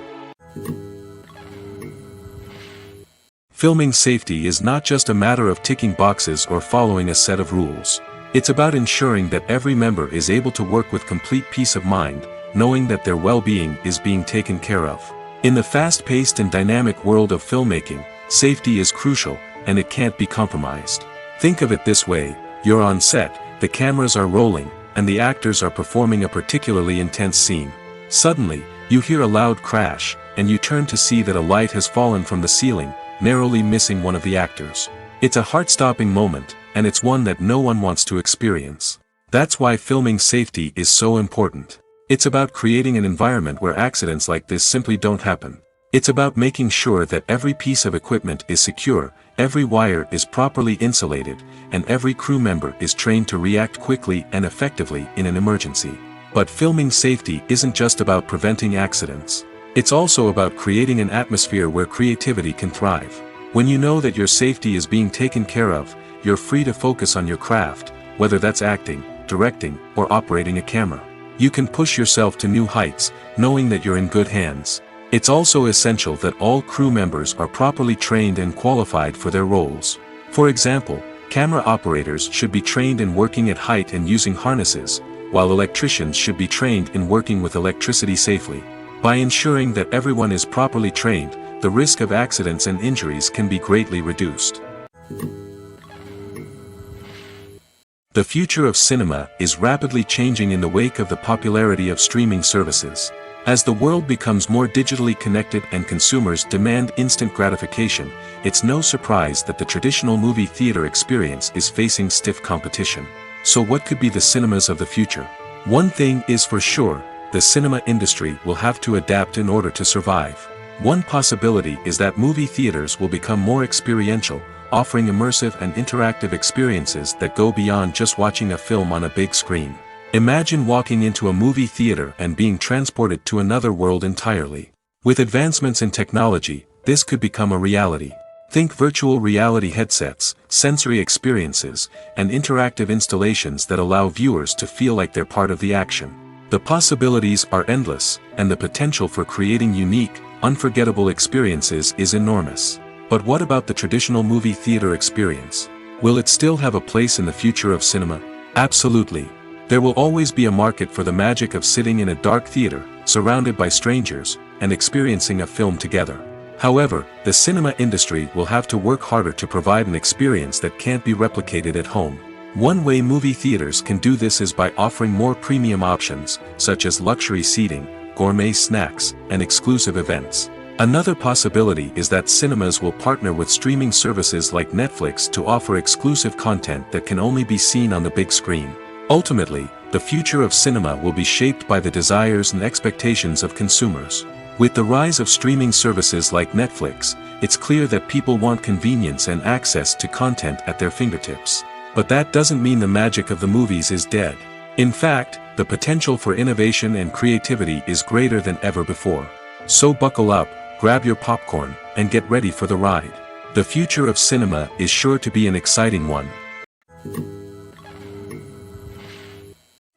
Filming safety is not just a matter of ticking boxes or following a set of rules. It's about ensuring that every member is able to work with complete peace of mind, knowing that their well-being is being taken care of. In the fast-paced and dynamic world of filmmaking, safety is crucial, and it can't be compromised. Think of it this way: you're on set, the cameras are rolling, and the actors are performing a particularly intense scene. Suddenly, you hear a loud crash, and you turn to see that a light has fallen from the ceiling, narrowly missing one of the actors. It's a heart-stopping moment, and it's one that no one wants to experience. That's why filming safety is so important. It's about creating an environment where accidents like this simply don't happen. It's about making sure that every piece of equipment is secure, every wire is properly insulated, and every crew member is trained to react quickly and effectively in an emergency. But filming safety isn't just about preventing accidents. It's also about creating an atmosphere where creativity can thrive. When you know that your safety is being taken care of, you're free to focus on your craft, whether that's acting, directing, or operating a camera. You can push yourself to new heights, knowing that you're in good hands. It's also essential that all crew members are properly trained and qualified for their roles. For example, camera operators should be trained in working at height and using harnesses, while electricians should be trained in working with electricity safely. By ensuring that everyone is properly trained, the risk of accidents and injuries can be greatly reduced. The future of cinema is rapidly changing in the wake of the popularity of streaming services. As the world becomes more digitally connected and consumers demand instant gratification, it's no surprise that the traditional movie theater experience is facing stiff competition. So what could be the cinemas of the future? One thing is for sure: the cinema industry will have to adapt in order to survive. One possibility is that movie theaters will become more experiential, offering immersive and interactive experiences that go beyond just watching a film on a big screen. Imagine walking into a movie theater and being transported to another world entirely. With advancements in technology, this could become a reality. Think virtual reality headsets, sensory experiences, and interactive installations that allow viewers to feel like they're part of the action. The possibilities are endless, and the potential for creating unique, unforgettable experiences is enormous. But what about the traditional movie theater experience? Will it still have a place in the future of cinema? Absolutely. There will always be a market for the magic of sitting in a dark theater, surrounded by strangers, and experiencing a film together. However, the cinema industry will have to work harder to provide an experience that can't be replicated at home. One way movie theaters can do this is by offering more premium options, such as luxury seating, gourmet snacks, and exclusive events. Another possibility is that cinemas will partner with streaming services like Netflix to offer exclusive content that can only be seen on the big screen. Ultimately, the future of cinema will be shaped by the desires and expectations of consumers. With the rise of streaming services like Netflix, it's clear that people want convenience and access to content at their fingertips. But that doesn't mean the magic of the movies is dead. In fact, the potential for innovation and creativity is greater than ever before. So buckle up, grab your popcorn, and get ready for the ride. The future of cinema is sure to be an exciting one.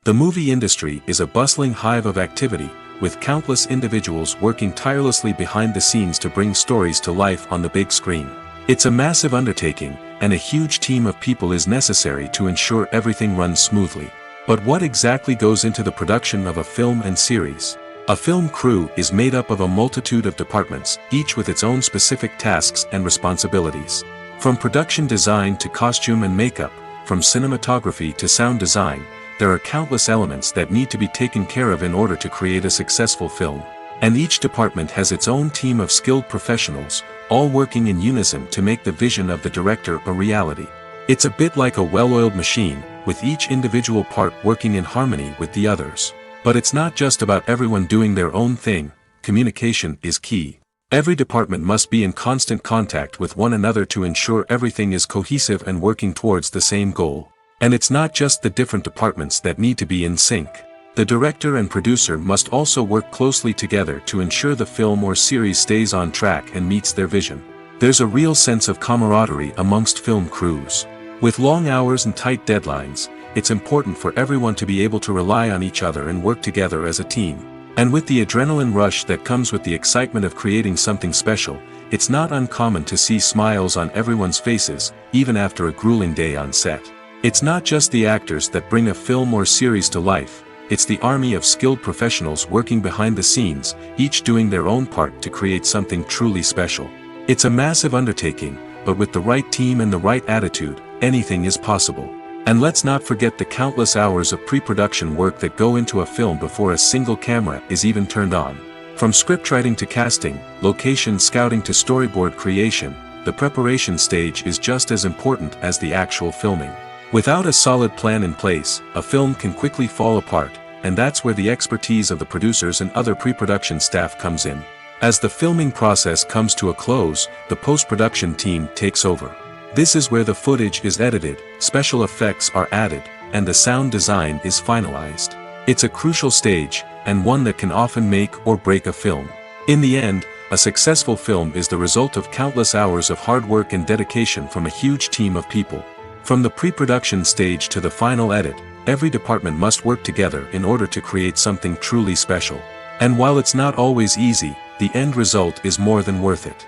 The movie industry is a bustling hive of activity, with countless individuals working tirelessly behind the scenes to bring stories to life on the big screen. It's a massive undertaking, and a huge team of people is necessary to ensure everything runs smoothly. But what exactly goes into the production of a film and series? A film crew is made up of a multitude of departments, each with its own specific tasks and responsibilities. From production design to costume and makeup, from cinematography to sound design, there are countless elements that need to be taken care of in order to create a successful film. And each department has its own team of skilled professionals, all working in unison to make the vision of the director a reality. It's a bit like a well-oiled machine, with each individual part working in harmony with the others. But it's not just about everyone doing their own thing. Communication is key. Every department must be in constant contact with one another to ensure everything is cohesive and working towards the same goal. And it's not just the different departments that need to be in sync. The director and producer must also work closely together to ensure the film or series stays on track and meets their vision. There's a real sense of camaraderie amongst film crews. With long hours and tight deadlines, it's important for everyone to be able to rely on each other and work together as a team. And with the adrenaline rush that comes with the excitement of creating something special, it's not uncommon to see smiles on everyone's faces, even after a grueling day on set. It's not just the actors that bring a film or series to life, it's the army of skilled professionals working behind the scenes, each doing their own part to create something truly special. It's a massive undertaking, but with the right team and the right attitude, anything is possible. And let's not forget the countless hours of pre-production work that go into a film before a single camera is even turned on. From scriptwriting to casting, location scouting to storyboard creation, the preparation stage is just as important as the actual filming. Without a solid plan in place, a film can quickly fall apart, and that's where the expertise of the producers and other pre-production staff comes in. As the filming process comes to a close, the post-production team takes over. This is where the footage is edited, special effects are added, and the sound design is finalized. It's a crucial stage, and one that can often make or break a film. In the end, a successful film is the result of countless hours of hard work and dedication from a huge team of people. From the pre-production stage to the final edit, every department must work together in order to create something truly special. And while it's not always easy, the end result is more than worth it.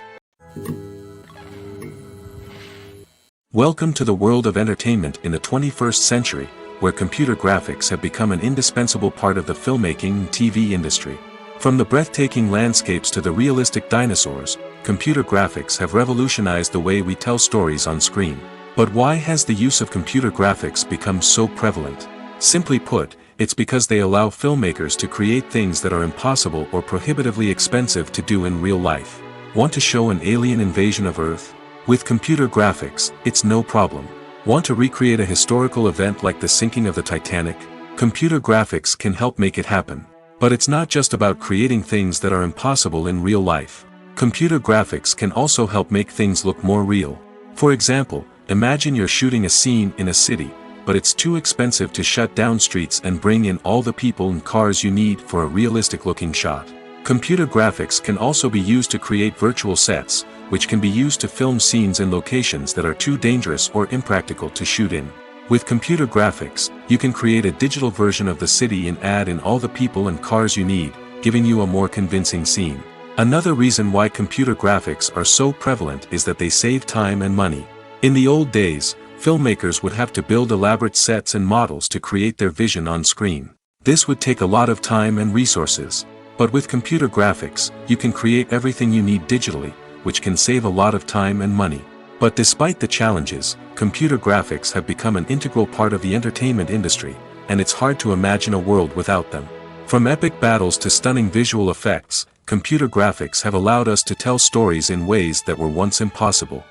Welcome to the world of entertainment in the 21st century, where computer graphics have become an indispensable part of the filmmaking and TV industry. From the breathtaking landscapes to the realistic dinosaurs, computer graphics have revolutionized the way we tell stories on screen. But why has the use of computer graphics become so prevalent? Simply put, it's because they allow filmmakers to create things that are impossible or prohibitively expensive to do in real life. Want to show an alien invasion of Earth? With computer graphics, it's no problem. Want to recreate a historical event like the sinking of the Titanic? Computer graphics can help make it happen. But it's not just about creating things that are impossible in real life. Computer graphics can also help make things look more real. For example, imagine you're shooting a scene in a city, but it's too expensive to shut down streets and bring in all the people and cars you need for a realistic-looking shot. Computer graphics can also be used to create virtual sets, which can be used to film scenes in locations that are too dangerous or impractical to shoot in. With computer graphics, you can create a digital version of the city and add in all the people and cars you need, giving you a more convincing scene. Another reason why computer graphics are so prevalent is that they save time and money. In the old days, filmmakers would have to build elaborate sets and models to create their vision on screen. This would take a lot of time and resources. But with computer graphics, you can create everything you need digitally, which can save a lot of time and money. But despite the challenges, computer graphics have become an integral part of the entertainment industry, and it's hard to imagine a world without them. From epic battles to stunning visual effects, computer graphics have allowed us to tell stories in ways that were once impossible.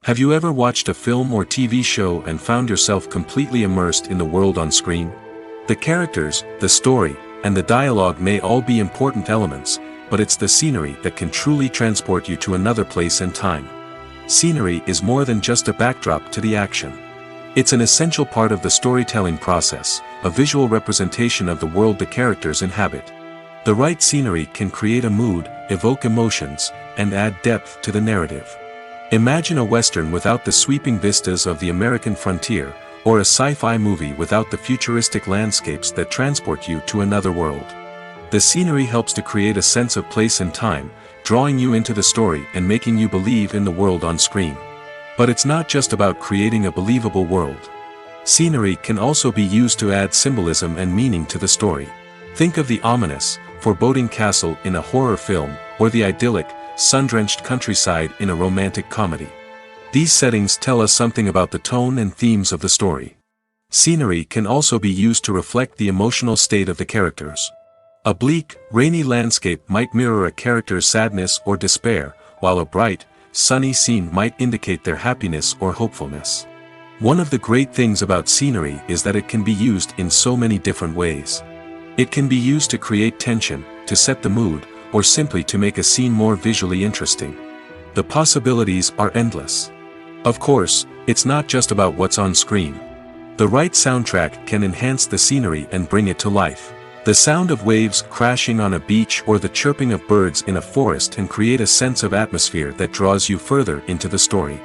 Have you ever watched a film or TV show and found yourself completely immersed in the world on screen? The characters, the story, and the dialogue may all be important elements, but it's the scenery that can truly transport you to another place and time. Scenery is more than just a backdrop to the action. It's an essential part of the storytelling process, a visual representation of the world the characters inhabit. The right scenery can create a mood, evoke emotions, and add depth to the narrative. Imagine a Western without the sweeping vistas of the American frontier, or a sci-fi movie without the futuristic landscapes that transport you to another world. The scenery helps to create a sense of place and time, drawing you into the story and making you believe in the world on screen. But it's not just about creating a believable world. Scenery can also be used to add symbolism and meaning to the story. Think of the ominous, foreboding castle in a horror film, or the idyllic, sun-drenched countryside in a romantic comedy. These settings tell us something about the tone and themes of the story. Scenery can also be used to reflect the emotional state of the characters. A bleak, rainy landscape might mirror a character's sadness or despair, while a bright, sunny scene might indicate their happiness or hopefulness. One of the great things about scenery is that it can be used in so many different ways. It can be used to create tension, to set the mood, or simply to make a scene more visually interesting. The possibilities are endless. Of course, it's not just about what's on screen. The right soundtrack can enhance the scenery and bring it to life. The sound of waves crashing on a beach or the chirping of birds in a forest can create a sense of atmosphere that draws you further into the story.